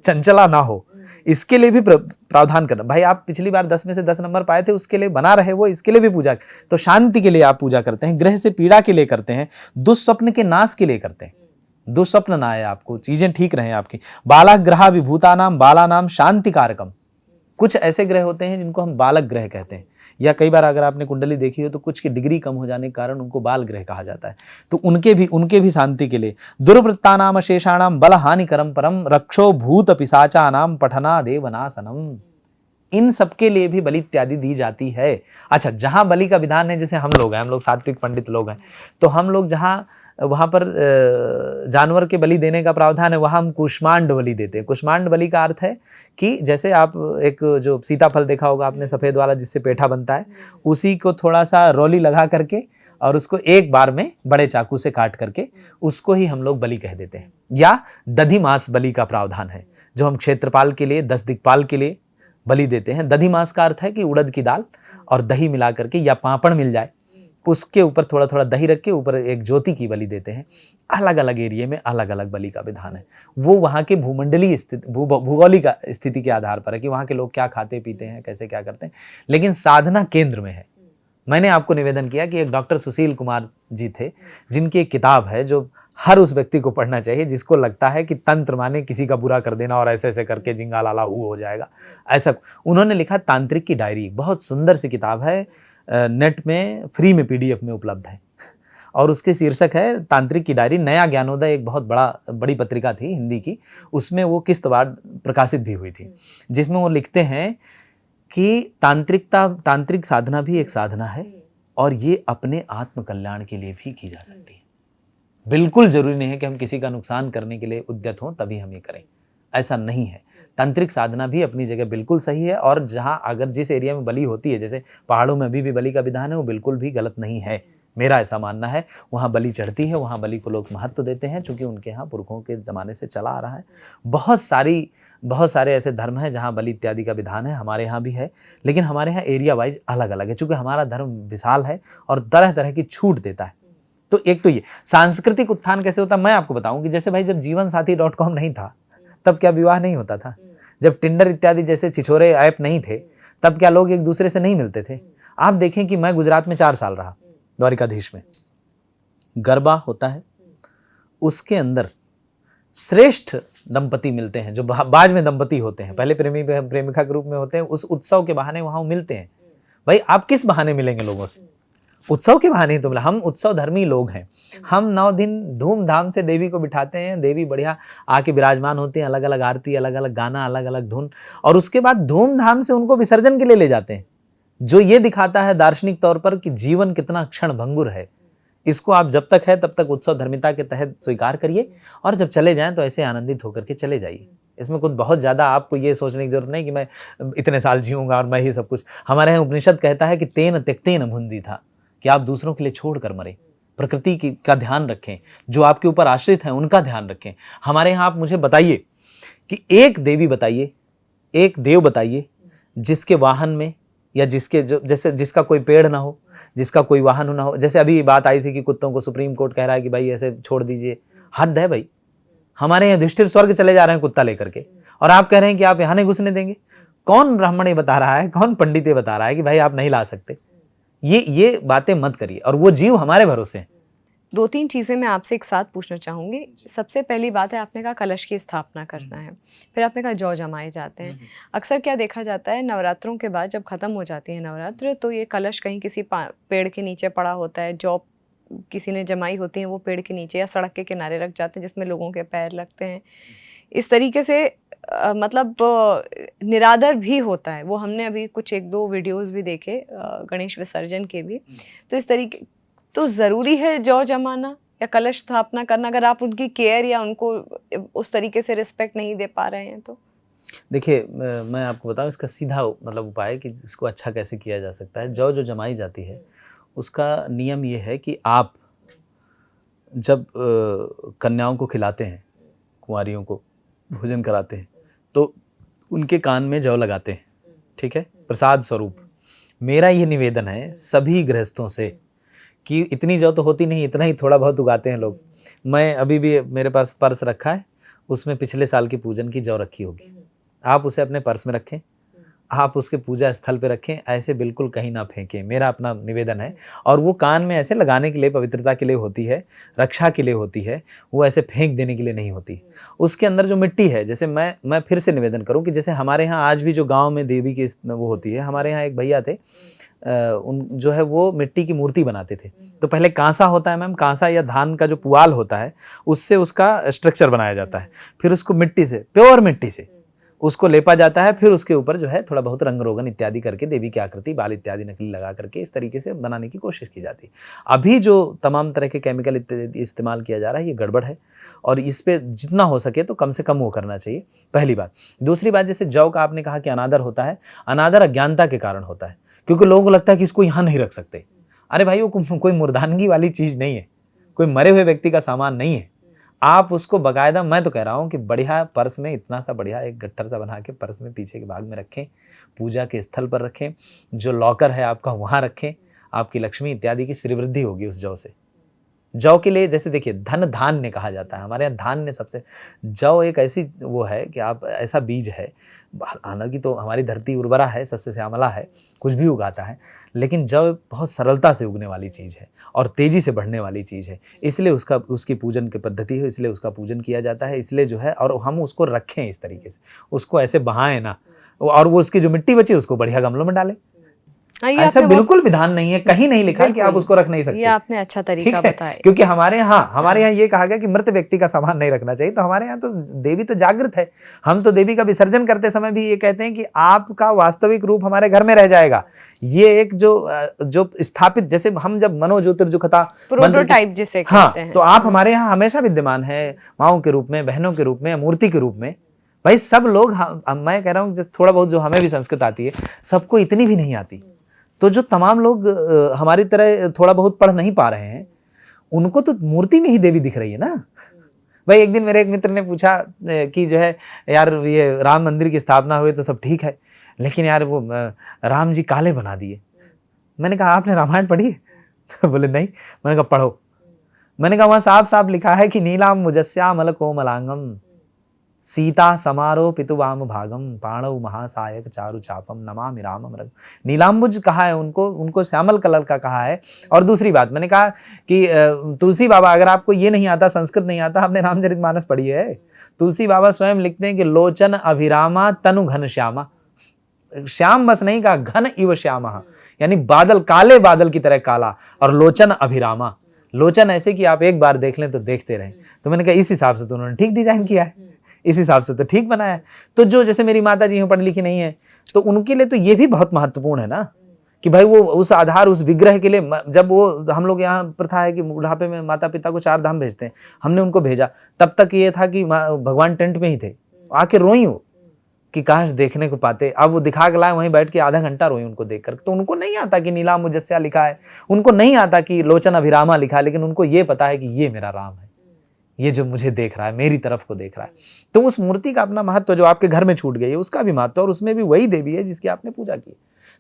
Speaker 1: चंचला ना हो, इसके लिए भी प्रावधान करना। भाई आप पिछली बार 10 में से 10 नंबर पाए थे, उसके लिए बना रहे वो, इसके लिए भी पूजा। तो शांति के लिए आप पूजा करते हैं, ग्रह से पीड़ा के लिए करते हैं, दुस्वप्न के नाश के लिए करते हैं, दुस्वप्न ना आए आपको, चीजें ठीक रहे आपकी। बालक ग्रह विभूतानाम बालानाम शांति कारकम। कुछ ऐसे ग्रह होते हैं जिनको हम बालक ग्रह कहते हैं, या कई बार अगर आपने कुंडली देखी हो तो कुछ की डिग्री कम हो जाने के कारण उनको बाल ग्रह कहा जाता है। तो उनके भी शांति के लिए दुर्वृत्तानाम शेषाणाम बल हानिकरम परम रक्षो भूत पिशाचानाम पठना देवनासनम। इन सबके लिए भी बलि इत्यादि दी जाती है। अच्छा, जहां बलि का विधान है, जैसे हम लोग सात्विक पंडित लोग हैं, तो हम लोग जहां वहां पर जानवर के बलि देने का प्रावधान है, वहां हम कुष्मांड बलि देते हैं। कुष्मांड बलि का अर्थ है कि जैसे आप एक जो सीताफल देखा होगा आपने, सफेद वाला जिससे पेठा बनता है, उसी को थोड़ा सा रोली लगा करके और उसको एक बार में बड़े चाकू से काट करके उसको ही हम लोग बलि कह देते हैं। या दधि मांस बलि का प्रावधान है, जो हम क्षेत्रपाल के लिए, 10 दिक्पाल के लिए बलि देते हैं। दधि मांस का अर्थ है कि उड़द की दाल और दही मिला करके, या पापड़ मिल जाए उसके ऊपर थोड़ा थोड़ा दही रख के ऊपर एक ज्योति की बलि देते हैं। अलग अलग एरिया में अलग अलग बलि का विधान है। वो वहाँ के भूमंडलीय स्थिति, भूगोलिक स्थिति के आधार पर है कि वहाँ के लोग क्या खाते पीते हैं, कैसे क्या करते हैं, लेकिन साधना केंद्र में है। मैंने आपको निवेदन किया कि एक डॉक्टर सुशील कुमार जी थे, जिनकी एक किताब है जो हर उस व्यक्ति को पढ़ना चाहिए जिसको लगता है कि तंत्र माने किसी का बुरा कर देना और ऐसे ऐसे करके जिंगा लाला हो जाएगा, ऐसा। उन्होंने लिखा तांत्रिक की डायरी, बहुत सुंदर सी किताब है, नेट में फ्री में PDF में उपलब्ध है, और उसके शीर्षक है तांत्रिक की डायरी। नया ज्ञानोदय एक बहुत बड़ी पत्रिका थी हिंदी की, उसमें वो किस्तवार प्रकाशित भी हुई थी, जिसमें वो लिखते हैं कि तांत्रिक साधना भी एक साधना है और ये अपने आत्म कल्याण के लिए भी की जा सकती है। बिल्कुल जरूरी नहीं है कि हम किसी का नुकसान करने के लिए उद्यत हों तभी हम ये करें, ऐसा नहीं है। तांत्रिक साधना भी अपनी जगह बिल्कुल सही है, और जहां अगर जिस एरिया में बलि होती है, जैसे पहाड़ों में अभी भी बलि का विधान है, वो बिल्कुल भी गलत नहीं है, मेरा ऐसा मानना है। वहाँ बलि चढ़ती है, वहाँ बलि को लोग महत्व देते हैं, क्योंकि उनके यहाँ पुरखों के ज़माने से चला आ रहा है। बहुत सारे ऐसे धर्म हैं जहाँ बलि इत्यादि का विधान है, हमारे यहाँ भी है, लेकिन हमारे यहाँ एरिया वाइज अलग अलग है, चूँकि हमारा धर्म विशाल है और तरह तरह की छूट देता है। तो एक तो ये सांस्कृतिक उत्थान कैसे होता है, मैं आपको बताऊं कि जैसे भाई जब जीवनसाथी.com नहीं था तब क्या विवाह नहीं होता था? जब टिंडर इत्यादि जैसे छिछोरे ऐप नहीं थे तब क्या लोग एक दूसरे से नहीं मिलते थे? आप देखें कि मैं गुजरात में 4 साल रहा, द्वारिकाधीश में। गरबा होता है, उसके अंदर श्रेष्ठ दंपति मिलते हैं, जो बाज में दंपति होते हैं, पहले प्रेमी प्रेमिका के रूप में होते हैं, उस उत्सव के बहाने वहां मिलते हैं। भाई आप किस बहाने मिलेंगे लोगों से? उत्सव के बहाने ही तो मिला। हम उत्सव धर्मी लोग हैं, हम 9 दिन धूमधाम से देवी को बिठाते हैं, देवी बढ़िया आके विराजमान होती हैं, अलग अलग आरती, अलग अलग गाना, अलग अलग धुन, और उसके बाद धूमधाम से उनको विसर्जन के लिए ले जाते हैं, जो ये दिखाता है दार्शनिक तौर पर कि जीवन कितना क्षण भंगुर है। इसको आप जब तक है तब तक उत्सव धर्मिता के तहत स्वीकार करिए, और जब चले जाएं तो ऐसे आनंदित होकर के चले जाइए। इसमें कुछ बहुत ज़्यादा आपको ये सोचने की जरूरत नहीं कि मैं इतने साल जीऊँगा और मैं ही सब कुछ। हमारे यहाँ उपनिषद कहता है कि तेन त्यक्तेन मुंदी था, कि आप दूसरों के लिए छोड़ कर मरे। प्रकृति का ध्यान रखें, जो आपके ऊपर आश्रित हैं उनका ध्यान रखें। हमारे यहाँ आप मुझे बताइए कि एक देवी बताइए, एक देव बताइए जिसके वाहन में या जिसके जो जैसे जिसका कोई पेड़ ना हो, जिसका कोई वाहन ना हो। जैसे अभी बात आई थी कि कुत्तों को सुप्रीम कोर्ट कह रहा है कि भाई ऐसे छोड़ दीजिए। हद है भाई, हमारे यहाँ युधिष्ठिर स्वर्ग चले जा रहे हैं कुत्ता लेकर के, और आप कह रहे हैं कि आप यहाँ नहीं घुसने देंगे। कौन ब्राह्मण ये बता रहा है, कौन पंडित ये बता रहा है कि भाई आप नहीं ला सकते? ये बातें मत करिए, और वो जीव हमारे भरोसे हैं।
Speaker 2: 2-3 चीज़ें मैं आपसे एक साथ पूछना चाहूँगी। सबसे पहली बात है, आपने कहा कलश की स्थापना करना है, फिर आपने कहा जौ जमाए जाते हैं। अक्सर क्या देखा जाता है, नवरात्रों के बाद जब ख़त्म हो जाती है नवरात्र, तो ये कलश कहीं किसी पेड़ के नीचे पड़ा होता है, जौ किसी ने जमाई होती है वो पेड़ के नीचे या सड़क के किनारे रख जाते हैं, जिसमें लोगों के पैर लगते हैं। इस तरीके से मतलब निरादर भी होता है। वो हमने अभी कुछ 1-2 वीडियोज़ भी देखे गणेश विसर्जन के भी। तो इस तरीके, तो ज़रूरी है जौ जमाना या कलश स्थापना करना, अगर आप उनकी केयर या उनको उस तरीके से रिस्पेक्ट नहीं दे पा रहे हैं तो?
Speaker 1: देखिए, मैं आपको बताऊं, इसका सीधा मतलब उपाय है कि इसको अच्छा कैसे किया जा सकता है। जौ जो जमाई जाती है उसका नियम ये है कि आप जब कन्याओं को खिलाते हैं, कुंवारियों को भोजन कराते हैं, तो उनके कान में जौ लगाते हैं, ठीक है, प्रसाद स्वरूप। मेरा ये निवेदन है सभी गृहस्थों से कि इतनी जौ तो होती नहीं, इतना ही थोड़ा बहुत उगाते हैं लोग। मैं अभी भी मेरे पास पर्स रखा है, उसमें पिछले साल की पूजन की जौ रखी होगी। आप उसे अपने पर्स में रखें, आप उसके पूजा स्थल पे रखें, ऐसे बिल्कुल कहीं ना फेंकें, मेरा अपना निवेदन है। और वो कान में ऐसे लगाने के लिए, पवित्रता के लिए होती है, रक्षा के लिए होती है, वो ऐसे फेंक देने के लिए नहीं होती। उसके अंदर जो मिट्टी है, जैसे मैं फिर से निवेदन करूं कि जैसे हमारे यहाँ आज भी जो गांव में देवी की वो होती है, हमारे यहाँ एक भैया थे, उन जो है वो मिट्टी की मूर्ति बनाते थे। तो पहले कांसा होता है मैम, कांसा या धान का जो पुआल होता है उससे उसका स्ट्रक्चर बनाया जाता है, फिर उसको मिट्टी से, प्योर मिट्टी से उसको लेपा जाता है, फिर उसके ऊपर जो है थोड़ा बहुत रंग रोगन इत्यादि करके देवी की आकृति, बाल इत्यादि नकली लगा करके इस तरीके से बनाने की कोशिश की जाती है। अभी जो तमाम तरह के केमिकल इस्तेमाल किया जा रहा है ये गड़बड़ है, और इस पे जितना हो सके तो कम से कम वो करना चाहिए, पहली बात। दूसरी बात, जैसे जौ का आपने कहा कि अनादर होता है, अनादर अज्ञानता के कारण होता है, क्योंकि लोगों को लगता है कि इसको यहाँ नहीं रख सकते। अरे भाई, वो कोई मुर्दानगी वाली चीज़ नहीं है, कोई मरे हुए व्यक्ति का सामान नहीं है। आप उसको बाकायदा, मैं तो कह रहा हूँ कि बढ़िया पर्स में, इतना सा बढ़िया एक गट्ठर सा बना के पर्स में पीछे के भाग में रखें, पूजा के स्थल पर रखें, जो लॉकर है आपका वहाँ रखें, आपकी लक्ष्मी इत्यादि की श्रीवृद्धि होगी उस जौ से। जौ के लिए जैसे देखिए धन धान्य कहा जाता है, हमारे यहाँ धान्य सबसे, जौ एक ऐसी वो है कि आप ऐसा बीज है, हालांकि तो हमारी धरती उर्वरा है, सस्य श्यामला है, कुछ भी उगाता है, लेकिन जौ बहुत सरलता से उगने वाली चीज़ है और तेज़ी से बढ़ने वाली चीज़ है, इसलिए उसकी पूजन की पद्धति है, इसलिए उसका पूजन किया जाता है, इसलिए जो है, और हम उसको रखें इस तरीके से, उसको ऐसे बहाएं ना, और वो उसकी जो मिट्टी बची उसको बढ़िया गमलों में डालें। ऐसा बिल्कुल विधान नहीं है, कहीं नहीं लिखा कि आप उसको रख नहीं सकते।
Speaker 2: ये आपने अच्छा तरीका बताया,
Speaker 1: क्योंकि हमारे यहाँ ये कहा गया कि मृत व्यक्ति का सामान नहीं रखना चाहिए। तो हमारे यहाँ तो देवी तो जागृत है, हम तो देवी का विसर्जन करते समय भी ये कहते हैं कि आपका वास्तविक रूप हमारे घर में रह जाएगा। ये एक जो स्थापित, जैसे हम जब मनोज्योतिर्जुखता
Speaker 2: प्रोटोटाइप जिसे कहते हैं,
Speaker 1: तो आप हमारे यहाँ हमेशा विद्यमान है, माँओं के रूप में, बहनों के रूप में, मूर्ति के रूप में। भाई सब लोग, मैं कह रहा हूँ थोड़ा बहुत जो हमें भी संस्कृत आती है, सबको इतनी भी नहीं आती। तो जो तमाम लोग हमारी तरह थोड़ा बहुत पढ़ नहीं पा रहे हैं, उनको तो मूर्ति में ही देवी दिख रही है ना। भाई एक दिन मेरे एक मित्र ने पूछा कि जो है यार, ये राम मंदिर की स्थापना हुई तो सब ठीक है, लेकिन यार वो राम जी काले बना दिए। मैंने कहा आपने रामायण पढ़ी है? बोले नहीं। मैंने कहा पढ़ो। मैंने कहा वहाँ साफ साफ लिखा है कि नीलाम मुजस्यामल कोमलांगम सीता समारोह पितुवाम भागम पाणव महासायक चारु चापम नमामि रामम रघु। नीलाम्बुज कहा है उनको श्यामल कलर का कहा है। और दूसरी बात मैंने कहा कि तुलसी बाबा, अगर आपको ये नहीं आता, संस्कृत नहीं आता, आपने रामचरितमानस पढ़ी है? तुलसी बाबा स्वयं लिखते हैं कि लोचन अभिरामा तनु घन श्यामा। श्याम बस नहीं कहा, घन इव श्यामा, यानी बादल, काले बादल की तरह काला, और लोचन अभिरामा, लोचन ऐसे कि आप एक बार देख लें तो देखते रहें। तो मैंने कहा इस हिसाब से तो उन्होंने ठीक डिजाइन किया है, इस हिसाब से तो ठीक बनाया है। तो जो जैसे मेरी माता जी पढ़ी लिखी नहीं है, तो उनके लिए तो ये भी बहुत महत्वपूर्ण है ना कि भाई वो उस आधार, उस विग्रह के लिए जब वो, हम लोग यहाँ प्रथा है कि बुढ़ापे में माता पिता को 4 धाम भेजते हैं, हमने उनको भेजा, तब तक ये था कि भगवान टेंट में ही थे, आके रोई वो कि काश देखने को पाते। अब वो दिखा के लाए, वहीं बैठ के आधा घंटा रोई उनको देखकर। तो उनको नहीं आता कि नीला मुजस्या लिखा है, उनको नहीं आता कि लोचन अभिरामा लिखा है, लेकिन उनको ये पता है कि ये मेरा राम है, ये जो मुझे देख रहा है, मेरी तरफ को देख रहा है। तो उस मूर्ति का अपना महत्व जो आपके घर में छूट गई है, उसका भी महत्व, और उसमें भी वही देवी है जिसकी आपने पूजा की।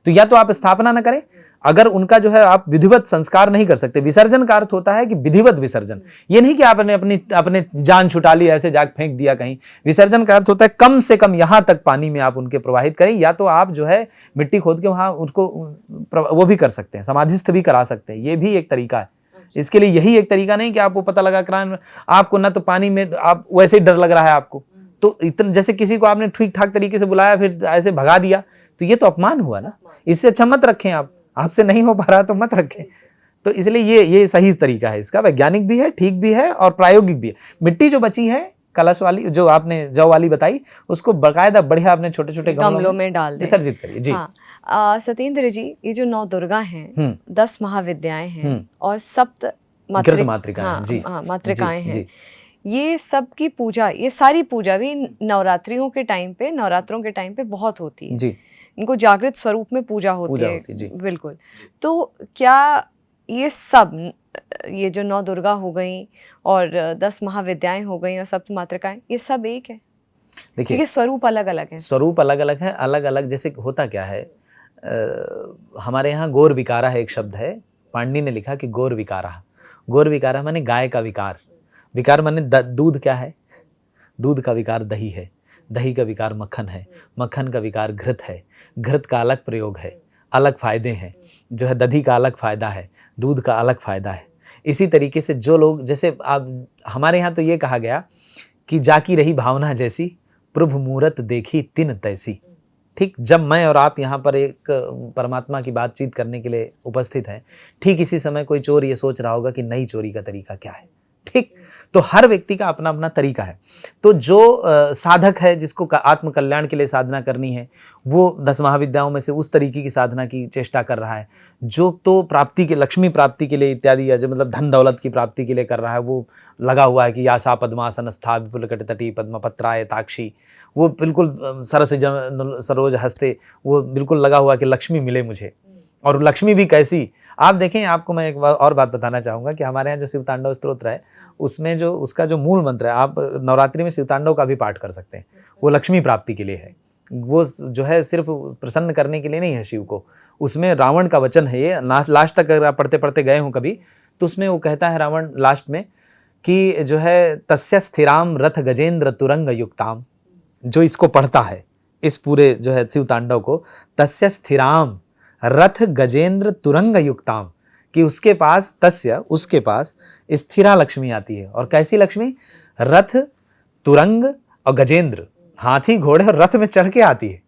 Speaker 1: तो या तो आप स्थापना न करें, अगर उनका जो है आप विधिवत संस्कार नहीं कर सकते। विसर्जन का अर्थ होता है कि विधिवत विसर्जन, ये नहीं कि आपने अपने जान छुटा ली, ऐसे जाग फेंक दिया कहीं। विसर्जन का अर्थ होता है कम से कम यहां तक पानी में आप उनके प्रवाहित करें, या तो आप जो है मिट्टी खोद के वहां उनको वो भी कर सकते हैं, समाधिस्थ भी करा सकते हैं, ये भी एक तरीका है। इसके लिए यही एक तरीका नहीं कि आपको पता लगा करान, आपको ना तो पानी में आप वैसे ही डर लग रहा है आपको, तो इतना जैसे किसी को आपने ठीक ठाक तरीके से बुलाया फिर ऐसे भगा दिया, तो ये तो अपमान हुआ ना। इससे अच्छा मत रखें, आप, आपसे नहीं हो पा रहा तो मत रखें। तो इसलिए ये सही तरीका है इसका, वैज्ञानिक भी है, ठीक भी है और प्रायोगिक भी है। मिट्टी जो बची है कलश वाली, जो आपने जौ वाली बताई, उसको बकायदा बढ़िया आपने छोटे छोटे गमलों में डाल दें, विसर्जित करिए जी।
Speaker 2: सत्येंद्र जी, ये जो 9 दुर्गा हैं, 10 महाविद्याएं हैं और 7 मातृकाएं हैं, ये सब की पूजा, ये सारी पूजा भी नवरात्रों के टाइम पे बहुत होती है जी। इनको जागृत स्वरूप में पूजा होती है बिल्कुल। तो क्या ये सब, ये जो 9 दुर्गा हो गई और 10 महाविद्याएं हो गई और 7 मातृकाएं, ये सब एक है? देखिए स्वरूप अलग अलग है,
Speaker 1: स्वरूप अलग अलग है, अलग अलग। जैसे होता क्या है, हमारे यहाँ गौर विकारा है, एक शब्द है, पाणिनि ने लिखा कि गौर विकारा। गौर विकारा माने गाय का विकार, विकार माने दूध क्या है, दूध का विकार दही है, दही का विकार मक्खन है, मक्खन का विकार घृत है, घृत का अलग प्रयोग है, अलग फायदे हैं, जो है दधी का अलग फायदा है, दूध का अलग फायदा है। इसी तरीके से जो लोग, जैसे आप हमारे यहाँ तो ये कहा गया कि जाकी रही भावना जैसी, प्रभु मूरत देखी तिन तैसी। ठीक, जब मैं और आप यहाँ पर एक परमात्मा की बातचीत करने के लिए उपस्थित हैं, ठीक इसी समय कोई चोर ये सोच रहा होगा कि नई चोरी का तरीका क्या है। ठीक, तो हर व्यक्ति का अपना अपना तरीका है। तो जो साधक है, जिसको आत्म कल्याण के लिए साधना करनी है, वो 10 महाविद्याओं में से उस तरीके की साधना की चेष्टा कर रहा है। जो तो प्राप्ति के, लक्ष्मी प्राप्ति के लिए इत्यादि, या जो मतलब धन दौलत की प्राप्ति के लिए कर रहा है, वो लगा हुआ है कि यासा पद्मासन स्था विपुल कटतटी पद्मपत्राय ताक्षी, वो बिल्कुल सरस सरोज हस्ते, वो बिल्कुल लगा हुआ कि लक्ष्मी मिले मुझे। और लक्ष्मी भी कैसी, आप देखें, आपको मैं एक और बात बताना चाहूँगा कि हमारे यहाँ जो शिव तांडव स्तोत्र है, उसमें जो उसका जो मूल मंत्र है, आप नवरात्रि में शिव तांडव का भी पाठ कर सकते हैं, वो लक्ष्मी प्राप्ति के लिए है। वो जो है सिर्फ प्रसन्न करने के लिए नहीं है शिव को। उसमें रावण का वचन है, ये लास्ट तक अगर आप पढ़ते पढ़ते गए हों कभी, तो उसमें वो कहता है रावण लास्ट में कि जो है तस्य स्थिराम रथ गजेंद्र तुरंग युक्ताम, जो इसको पढ़ता है, इस पूरे जो है शिव तांडव को, तस्य स्थिराम रथ गजेंद्र तुरंग युक्ताम, कि उसके पास, तस्य उसके पास स्थिरा लक्ष्मी आती है। और कैसी लक्ष्मी? रथ, तुरंग और गजेंद्र, हाथी घोड़े और रथ में चढ़ के आती है।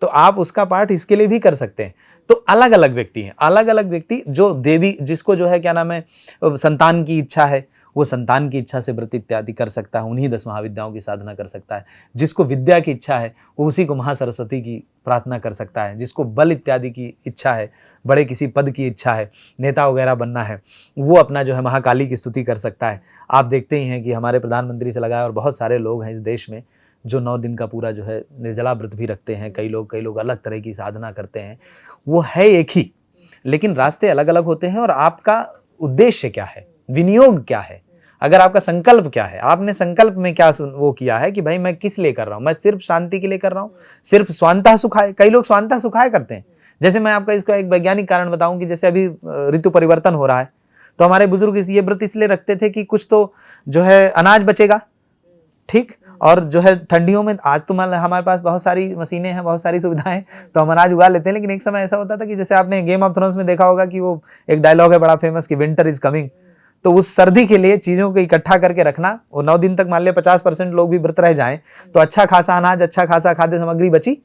Speaker 1: तो आप उसका पाठ इसके लिए भी कर सकते हैं। तो अलग अलग व्यक्ति हैं, अलग अलग व्यक्ति, जो देवी, जिसको जो है क्या नाम है, संतान की इच्छा है, वो संतान की इच्छा से व्रत इत्यादि कर सकता है, उन्हीं 10 महाविद्याओं की साधना कर सकता है। जिसको विद्या की इच्छा है, वो उसी को महासरस्वती की प्रार्थना कर सकता है। जिसको बल इत्यादि की इच्छा है, बड़े किसी पद की इच्छा है, नेता वगैरह बनना है, वो अपना जो है महाकाली की स्तुति कर सकता है। आप देखते ही हैं कि हमारे प्रधानमंत्री से लगाए और बहुत सारे लोग हैं इस देश में जो 9 दिन का पूरा जो है निर्जला व्रत भी रखते हैं। कई लोग अलग तरह की साधना करते हैं। वो है एक ही, लेकिन रास्ते अलग अलग होते हैं। और आपका उद्देश्य क्या है, विनियोग क्या है, अगर आपका संकल्प क्या है, आपने संकल्प में क्या वो किया है कि भाई मैं किस लिए कर रहा हूँ, मैं सिर्फ शांति के लिए कर रहा हूँ, सिर्फ स्वांतः सुखाय। कई लोग स्वांतः सुखाय करते हैं। जैसे मैं आपका इसका एक वैज्ञानिक कारण बताऊं कि जैसे अभी ऋतु परिवर्तन हो रहा है, तो हमारे बुजुर्ग ये व्रत इसलिए रखते थे कि कुछ तो जो है अनाज बचेगा, ठीक, और जो है ठंडियों में, आज तो हमारे पास बहुत सारी मशीनें हैं, बहुत सारी सुविधाएं हैं, तो हम अनाज उगा लेते हैं। लेकिन एक समय ऐसा होता था कि जैसे आपने गेम ऑफ थ्रोन्स में देखा होगा कि वो एक डायलॉग है बड़ा फेमस कि विंटर इज कमिंग। तो उस सर्दी के लिए चीजों को इकट्ठा करके रखना, और 9 दिन तक मान लिया 50% लोग भी व्रत रह जाएं, तो अच्छा खासा अनाज, अच्छा खासा खाद्य सामग्री बची।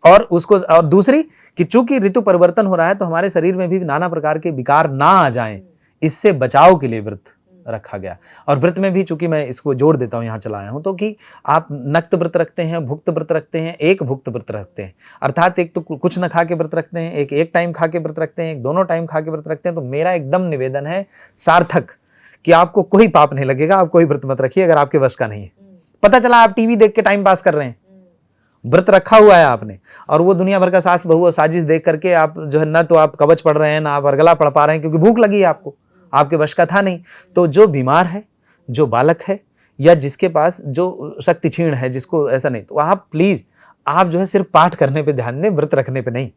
Speaker 1: और उसको, और दूसरी कि चूंकि ऋतु परिवर्तन हो रहा है, तो हमारे शरीर में भी नाना प्रकार के विकार ना आ जाएं, इससे बचाव के लिए व्रत रखा गया। और व्रत में भी चूंकि मैं इसको जोड़ देता हूँ, यहाँ चलाया हूँ, तो कि आप नक्त व्रत रखते हैं, भुक्त व्रत रखते हैं, एक भुक्त व्रत रखते हैं, अर्थात एक तो कुछ न खा के व्रत रखते हैं, एक टाइम खा के व्रत रखते हैं, एक दोनों टाइम खा के व्रत रखते हैं। तो मेरा एकदम निवेदन है सार्थक कि आपको कोई पाप नहीं लगेगा, आप कोई व्रत मत रखिए अगर आपके वश का नहीं है। पता चला आप टीवी देख के टाइम पास कर रहे हैं, व्रत रखा हुआ है आपने, और वो दुनिया भर का सास बहू और साजिश देख करके आप जो है ना तो आप कवच पढ़ रहे हैं ना आप अर्गला पढ़ पा रहे हैं, क्योंकि भूख लगी है आपको, आपके वश का था नहीं। तो जो बीमार है, जो बालक है, या जिसके पास जो शक्ति क्षीण है, जिसको ऐसा नहीं, तो आप प्लीज आप जो है सिर्फ पाठ करने पे ध्यान दें, व्रत रखने पे नहीं।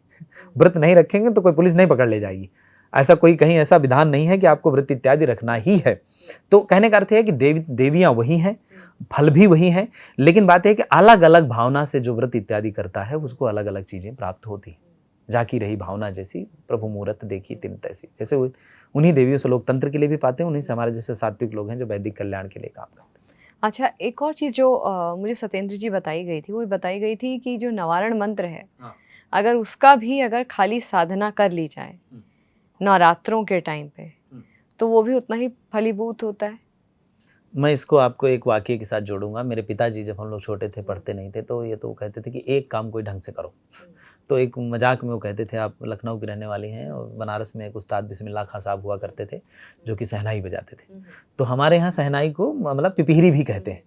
Speaker 1: व्रत नहीं रखेंगे तो कोई पुलिस नहीं पकड़ ले जाएगी, ऐसा कोई कहीं ऐसा विधान नहीं है कि आपको व्रत इत्यादि रखना ही है। तो कहने का अर्थ है कि देवियां वही हैं, फल भी वही हैं, लेकिन बात है कि अलग अलग भावना से जो व्रत इत्यादि करता है उसको अलग अलग चीजें प्राप्त होती हैं। जाकी रही भावना जैसी, प्रभु मुहूर्त देखी तिन तैसी। जैसे उन्हीं देवियों से लोग तंत्र के लिए भी पाते हैं, उन्हीं से हमारे जैसे सात्विक लोग हैं जो वैदिक कल्याण के लिए काम करते हैं।
Speaker 2: अच्छा, एक और चीज़ जो मुझे सत्येंद्र जी बताई गई थी, वो बताई गई थी कि जो नवारण मंत्र है, अगर उसका भी अगर खाली साधना कर ली जाए नवरात्रों के टाइम पे, तो वो भी उतना ही फलीभूत होता है।
Speaker 1: मैं इसको आपको एक वाक्य के साथ जोड़ूंगा। मेरे पिताजी जब हम लोग छोटे थे, पढ़ते नहीं थे, तो ये तो कहते थे कि एक काम कोई ढंग से करो। तो एक मजाक में वो कहते थे, आप लखनऊ की रहने वाली हैं, और बनारस में एक उस्ताद बिस्मिल्लाह खां साहब हुआ करते थे जो कि सहनाई बजाते थे। तो हमारे यहाँ सहनाई को मतलब पिपहिरी भी कहते हैं।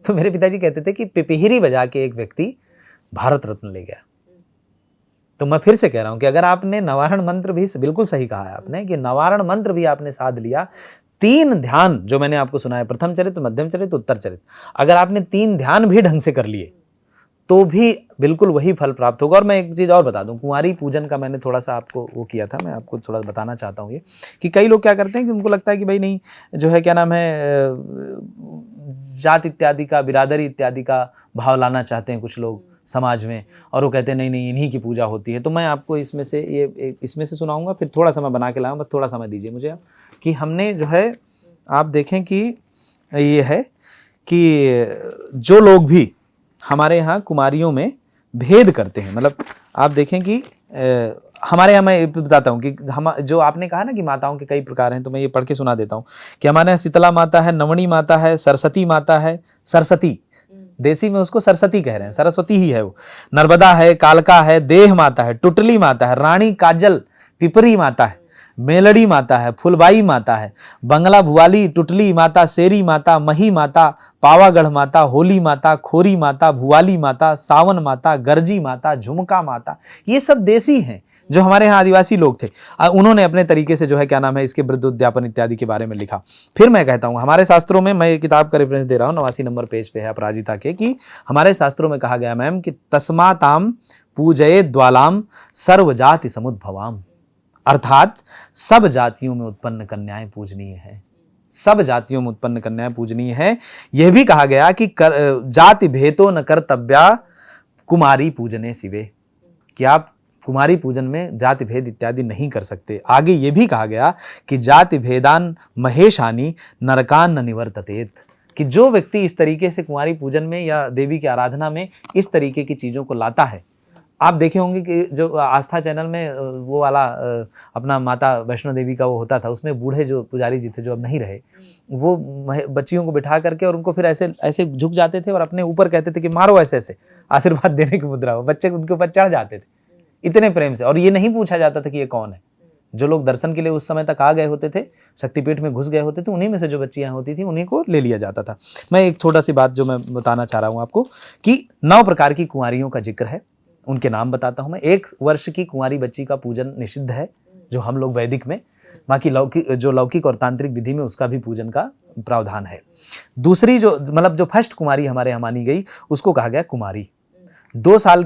Speaker 1: तो मेरे पिताजी कहते थे कि पिपहिरी बजा के एक व्यक्ति भारत रत्न ले गया। तो मैं फिर से कह रहा हूं कि अगर आपने नवारण मंत्र भी, बिल्कुल सही कहा है आपने, कि नवारण मंत्र भी आपने साध लिया, 3 ध्यान जो मैंने आपको सुनाया, प्रथम चरित, मध्यम चरित, उत्तर चरित, अगर आपने 3 ध्यान भी ढंग से कर लिए तो भी बिल्कुल वही फल प्राप्त होगा। और मैं एक चीज और बता दूं, कुंवारी पूजन का मैंने थोड़ा सा आपको वो किया था, मैं आपको थोड़ा बताना चाहता हूँ ये, कि कई लोग क्या करते हैं कि उनको लगता है कि भाई नहीं, जो है क्या नाम है, जात इत्यादि का, बिरादरी इत्यादि का भाव लाना चाहते हैं कुछ लोग समाज में, और वो कहते हैं नहीं नहीं इन्हीं की पूजा होती है। तो मैं आपको इसमें से सुनाऊंगा, फिर थोड़ा सा मैं बना के लाऊं, बस थोड़ा समय दीजिए मुझे आप, कि हमने जो है आप देखें कि ये है कि जो लोग भी हमारे यहाँ कुमारियों में भेद करते हैं, मतलब आप देखें कि हमारे यहाँ, मैं बताता हूँ कि हम जो आपने कहा ना कि माताओं के कई प्रकार हैं, तो मैं ये पढ़ के सुना देता हूँ कि हमारे यहाँ शीतला माता है, नवणी माता है, सरस्वती माता है, सरस्वती देसी में उसको सरस्वती कह रहे हैं, सरस्वती ही है वो, नर्मदा है, कालका है, देह माता है, टुटली माता है, रानी काजल पिपरी माता है, मेलड़ी माता है, फुलबाई माता है, बंगला भुवाली, टुटली माता, शेरी माता, मही माता, पावागढ़ माता, होली माता, खोरी माता, भुवाली माता, सावन माता, गर्जी माता, झुमका माता, ये सब देसी हैं जो हमारे यहाँ आदिवासी लोग थे। उन्होंने अपने तरीके से जो है क्या नाम है इसके वृद्ध उद्यापन इत्यादि के बारे में लिखा। फिर मैं कहता हूँ हमारे शास्त्रों में, मैं ये किताब का रेफरेंस दे रहा हूँ, 89 नंबर पेज पे है अपराजिता के, कि हमारे शास्त्रों में कहा गया मैम कि तस्माताम पूजये द्वालाम सर्वजाति समुद्भवाम, अर्थात सब जातियों में उत्पन्न कन्याएं पूजनीय है, सब जातियों में उत्पन्न कन्याएं पूजनीय है। यह भी कहा गया कि जाति भेदो न कर्तव्या कुमारी पूजने शिवे, कि आप कुमारी पूजन में जाति भेद इत्यादि नहीं कर सकते। आगे ये भी कहा गया कि जाति भेदान महेशानी नरकान न निवर्ततेत, कि जो व्यक्ति इस तरीके से कुमारी पूजन में या देवी की आराधना में इस तरीके की चीज़ों को लाता है, आप देखे होंगे कि जो आस्था चैनल में वो वाला अपना माता वैष्णो देवी का वो होता था, उसमें बूढ़े जो पुजारी जी थे जो अब नहीं रहे, वो बच्चियों को बिठा करके और उनको फिर ऐसे ऐसे झुक जाते थे और अपने ऊपर कहते थे कि मारो, ऐसे ऐसे आशीर्वाद देने की मुद्रा हो, बच्चे उनके ऊपर चढ़ जाते थे इतने प्रेम से, और ये नहीं पूछा जाता था कि ये कौन है। जो लोग दर्शन के लिए उस समय तक आ गए होते थे, शक्तिपीठ में घुस गए होते थे, उन्हीं में से जो बच्चियां होती थी उन्हीं को ले लिया जाता था। मैं एक थोड़ा सी बात जो मैं बताना चाह रहा हूँ आपको, कि 9 प्रकार की कुंवारियों का जिक्र है, उनके नाम बताता हूं मैं। 1 वर्ष की कुंवारी बच्ची का पूजन निषिद्ध है, जो हम लोग वैदिक में, बाकी लौकिक और तांत्रिक विधि में उसका भी पूजन का प्रावधान है। दूसरी जो मतलब जो फर्स्ट कुमारी हमारे यहाँ मानी गई उसको कहा गया कुमारी। 2 साल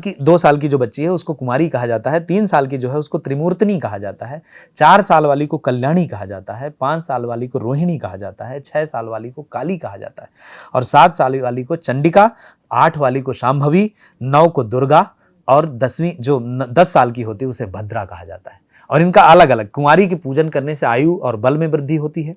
Speaker 1: की जो बच्ची है उसको कुमारी कहा जाता है। 3 साल की जो है उसको त्रिमूर्तनी कहा जाता है। 4 साल वाली को कल्याणी कहा जाता है। 5 साल वाली को रोहिणी कहा जाता है। 6 साल वाली को काली कहा जाता है और 7 साल वाली को चंडिका, 8 वाली को शांभवी, 9 को दुर्गा और 10वीं जो 10 साल की होती है उसे भद्रा कहा जाता है। और इनका अलग अलग, कुंवारी की पूजन करने से आयु और बल में वृद्धि होती है,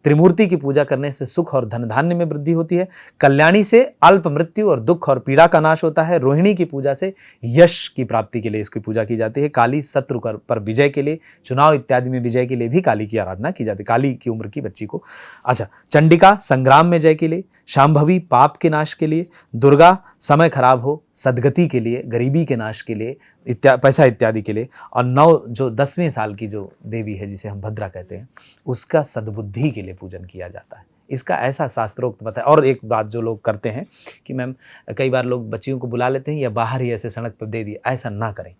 Speaker 1: त्रिमूर्ति की पूजा करने से सुख और धन धान्य में वृद्धि होती है, कल्याणी से अल्प मृत्यु और दुख और पीड़ा का नाश होता है, रोहिणी की पूजा से यश की प्राप्ति के लिए इसकी पूजा की जाती है, काली शत्रु पर विजय के लिए, चुनाव इत्यादि में विजय के लिए भी काली की आराधना की जाती है, काली की उम्र की बच्ची को। अच्छा, चंडिका संग्राम में जय के लिए, शांभवी पाप के नाश के लिए, दुर्गा समय खराब हो सदगति के लिए, गरीबी के नाश के लिए, पैसा इत्यादि के लिए, और 9 जो 10वें साल की जो देवी है जिसे हम भद्रा कहते हैं, उसका सद्बुद्धि के लिए पूजन किया जाता है। इसका ऐसा शास्त्रोक्त मत है। और एक बात जो लोग करते हैं कि मैम कई बार लोग बच्चियों को बुला लेते हैं या बाहर ही ऐसे सड़क पर दे दिए, ऐसा ना करें,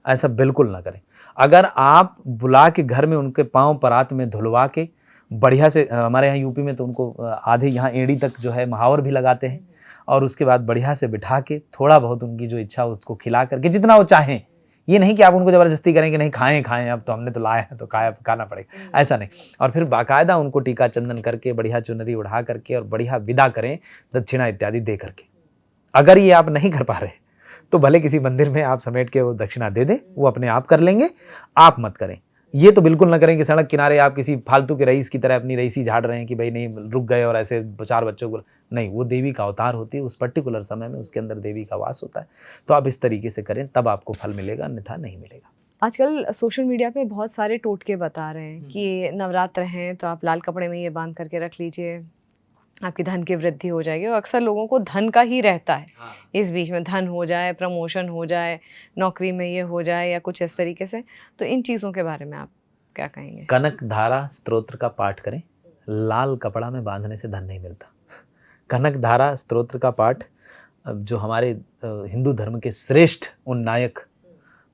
Speaker 1: ऐसा बिल्कुल ना करें। अगर आप बुला के घर में उनके पाँव परात में धुलवा के बढ़िया से, हमारे यहाँ यूपी में तो उनको आधे यहाँ एड़ी तक जो है महावर भी लगाते हैं, और उसके बाद बढ़िया से बिठा के थोड़ा बहुत उनकी जो इच्छा उसको खिला करके जितना वो चाहें, ये नहीं कि आप उनको ज़बरदस्ती करें कि नहीं खाएं अब तो हमने तो लाए हैं तो खाना पड़ेगा, ऐसा नहीं। और फिर बाकायदा उनको टीका चंदन करके बढ़िया चुनरी उड़ा करके और बढ़िया विदा करें, दक्षिणा इत्यादि दे करके। अगर ये आप नहीं कर पा रहे तो भले किसी मंदिर में आप समेट के वो दक्षिणा दे दें, वो अपने आप कर लेंगे, आप मत करें। ये तो बिल्कुल ना करें कि सड़क किनारे आप किसी फालतू के रईस की तरह अपनी रईसी झाड़ रहे हैं कि भाई नहीं रुक गए और ऐसे 4 बच्चों को, नहीं, वो देवी का अवतार होती है, उस पर्टिकुलर समय में उसके अंदर देवी का वास होता है। तो आप इस तरीके से करें, तब आपको फल मिलेगा, अन्यथा नहीं मिलेगा।
Speaker 2: आजकल सोशल मीडिया पे बहुत सारे टोटके बता रहे हैं कि नवरात्र हैं तो आप लाल कपड़े में ये बांध करके रख लीजिए, आपकी धन की वृद्धि हो जाएगी। और अक्सर लोगों को धन का ही रहता है, इस बीच में धन हो जाए, प्रमोशन हो जाए, नौकरी में ये हो जाए या कुछ इस तरीके से। तो इन चीज़ों के बारे में आप क्या कहेंगे?
Speaker 1: कनक धारा स्तोत्र का पाठ करें, लाल कपड़ा में बांधने से धन नहीं मिलता। कनक धारा स्तोत्र का पाठ जो हमारे हिंदू धर्म के श्रेष्ठ उन्नायक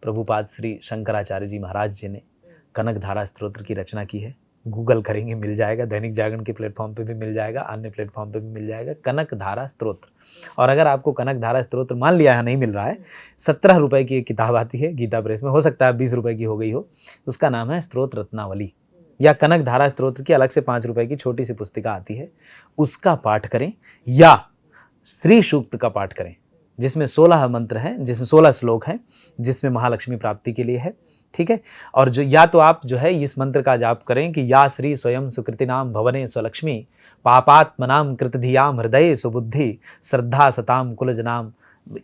Speaker 1: प्रभुपाद श्री शंकराचार्य जी महाराज जी ने कनक धारा स्तोत्र की रचना की है। गूगल करेंगे मिल जाएगा, दैनिक जागरण के प्लेटफॉर्म पे भी मिल जाएगा, अन्य प्लेटफॉर्म पे भी मिल जाएगा, कनक धारा स्तोत्र। और अगर आपको कनक धारा स्तोत्र मान लिया है नहीं मिल रहा है, 17 रुपए की एक किताब आती है गीता प्रेस में, हो सकता है 20 रुपए की हो गई हो, उसका नाम है स्तोत्र रत्नावली, या कनक धारा स्तोत्र की अलग से 5 रुपए की छोटी सी पुस्तिका आती है, उसका पाठ करें, या श्री सूक्त का पाठ करें जिसमें 16 मंत्र हैं, जिसमें 16 श्लोक हैं, जिसमें महालक्ष्मी प्राप्ति के लिए है। ठीक है, और जो या तो आप जो है इस मंत्र का जाप करें कि या श्री स्वयं सुकृतिनाम भवने स्वलक्ष्मी पापात्मनाम कृतधियाम हृदय सुबुद्धि श्रद्धा सताम कुलजनाम,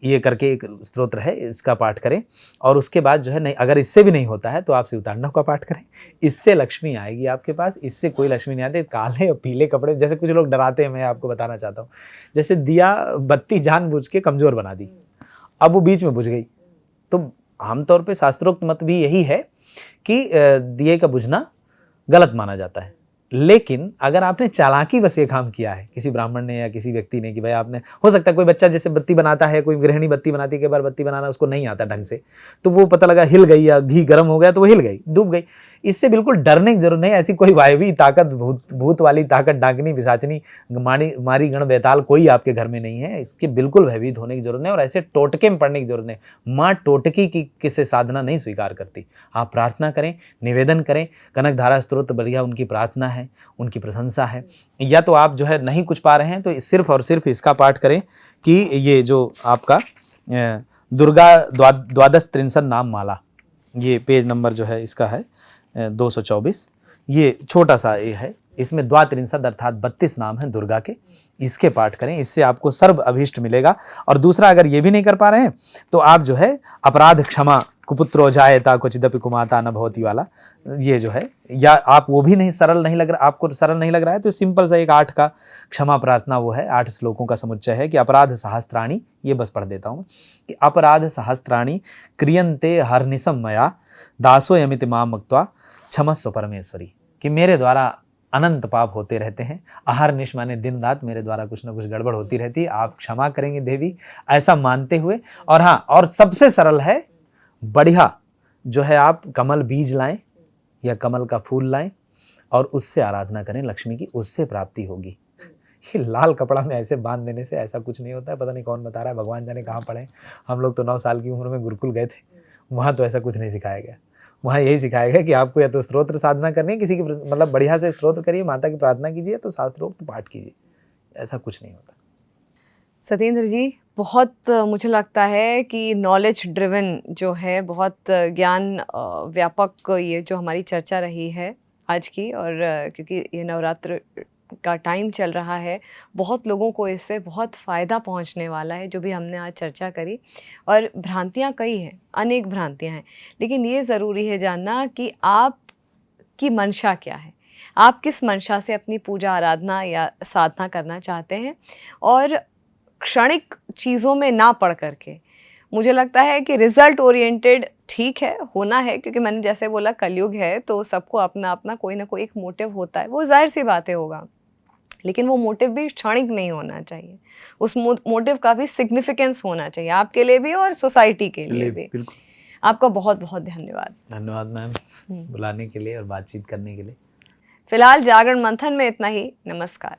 Speaker 1: ये करके एक स्तोत्र है, इसका पाठ करें। और उसके बाद जो है नहीं, अगर इससे भी नहीं होता है तो आप शिवतांडव का पाठ करें, इससे लक्ष्मी आएगी आपके पास। इससे कोई लक्ष्मी नहीं आती। काले और पीले कपड़े, जैसे कुछ लोग डराते हैं, मैं आपको बताना चाहता हूँ, जैसे दिया बत्ती जानबूझ के कमज़ोर बना दी, अब वो बीच में बुझ गई। तो आमतौर पे शास्त्रोक्त मत भी यही है कि दिए का बुझना गलत माना जाता है। लेकिन अगर आपने चालाकी बस ये काम किया है, किसी ब्राह्मण ने या किसी व्यक्ति ने, कि भाई आपने, हो सकता है कोई बच्चा जैसे बत्ती बनाता है, कोई गृहिणी बत्ती बनाती है, कई बार बत्ती बनाना उसको नहीं आता ढंग से, तो वो पता लगा हिल गई या घी गर्म हो गया तो वो हिल गई, डूब गई। इससे बिल्कुल डरने की जरूरत नहीं। ऐसी कोई वायवी ताकत, भूत वाली ताकत, डाकनी पिशाचनी मारी गण बेताल कोई आपके घर में नहीं है। इसके बिल्कुल भयभीत होने की जरूरत नहीं, और ऐसे टोटके में पड़ने की जरूरत नहीं। माँ टोटकी की किसी साधना नहीं स्वीकार करती। आप प्रार्थना करें, निवेदन करें, कनक धारा स्तोत्र बढ़िया उनकी प्रार्थना है, उनकी प्रशंसा है। या तो आप जो है नहीं कुछ पा रहे हैं तो सिर्फ और सिर्फ इसका पाठ करें कि ये जो आपका दुर्गा द्वादश त्रिंशत नाम माला, ये पेज नंबर जो है इसका है 224, ये छोटा सा ये है, इसमें द्वात्रिंशत अर्थात 32 नाम हैं दुर्गा के, इसके पाठ करें, इससे आपको सर्व अभीष्ट मिलेगा। और दूसरा, अगर ये भी नहीं कर पा रहे हैं तो आप जो है अपराध क्षमा कुपुत्रो जायता क्वचिदपि कुमाता न भवति वाला, ये जो है, या आप वो भी नहीं, सरल नहीं लग रहा, आपको सरल नहीं लग रहा है तो सिंपल सा एक 8 का क्षमा प्रार्थना, वो है 8 श्लोकों का समुच्चय है कि अपराध सहस्त्राणी, ये बस पढ़ देता हूँ कि अपराध सहस्त्राणी क्रियन्ते हरनिशम मया दासो यमिति मां मुक्त्वा क्षमस्व परमेश्वरी, कि मेरे द्वारा अनंत पाप होते रहते हैं, अहर्निश माने दिन रात मेरे द्वारा कुछ ना कुछ गड़बड़ होती रहती है, आप क्षमा करेंगे देवी, ऐसा मानते हुए। और हाँ, और सबसे सरल है, बढ़िया जो है आप कमल बीज लाएं या कमल का फूल लाएं और उससे आराधना करें लक्ष्मी की, उससे प्राप्ति होगी। ये लाल कपड़ा में ऐसे बांध देने से ऐसा कुछ नहीं होता है। पता नहीं कौन बता रहा है, भगवान जाने कहाँ पढ़े। हम लोग तो 9 साल की उम्र में गुरुकुल गए थे, वहाँ तो ऐसा कुछ नहीं सिखाया गया। वहाँ यही सिखाया गया कि आपको या तो स्तोत्र साधना करनी है, किसी की मतलब बढ़िया से स्तोत्र करिए, माता की प्रार्थना कीजिए, तो शास्त्रोक्त पाठ कीजिए, ऐसा कुछ नहीं होता।
Speaker 2: सत्येंद्र जी, बहुत मुझे लगता है कि नॉलेज ड्रिवन जो है, बहुत ज्ञान व्यापक ये जो हमारी चर्चा रही है आज की, और क्योंकि ये नवरात्र का टाइम चल रहा है, बहुत लोगों को इससे बहुत फ़ायदा पहुंचने वाला है, जो भी हमने आज चर्चा करी। और भ्रांतियां कई हैं, अनेक भ्रांतियां हैं, लेकिन ये ज़रूरी है जानना कि आपकी मंशा क्या है, आप किस मंशा से अपनी पूजा आराधना या साधना करना चाहते हैं। और क्षणिक चीज़ों में ना पड़ करके, मुझे लगता है कि रिजल्ट ओरिएंटेड ठीक है, होना है, क्योंकि मैंने जैसे बोला कलयुग है, तो सबको अपना अपना कोई ना कोई एक मोटिव होता है, वो जाहिर सी बातें होगा, लेकिन वो मोटिव भी क्षणिक नहीं होना चाहिए। उस मोटिव का भी सिग्निफिकेंस होना चाहिए, आपके लिए भी और सोसाइटी के लिए भी।
Speaker 1: बिल्कुल।
Speaker 2: आपका बहुत बहुत धन्यवाद।
Speaker 1: धन्यवाद मैम, बुलाने के लिए और बातचीत करने के लिए।
Speaker 2: फिलहाल जागरण मंथन में इतना ही। नमस्कार।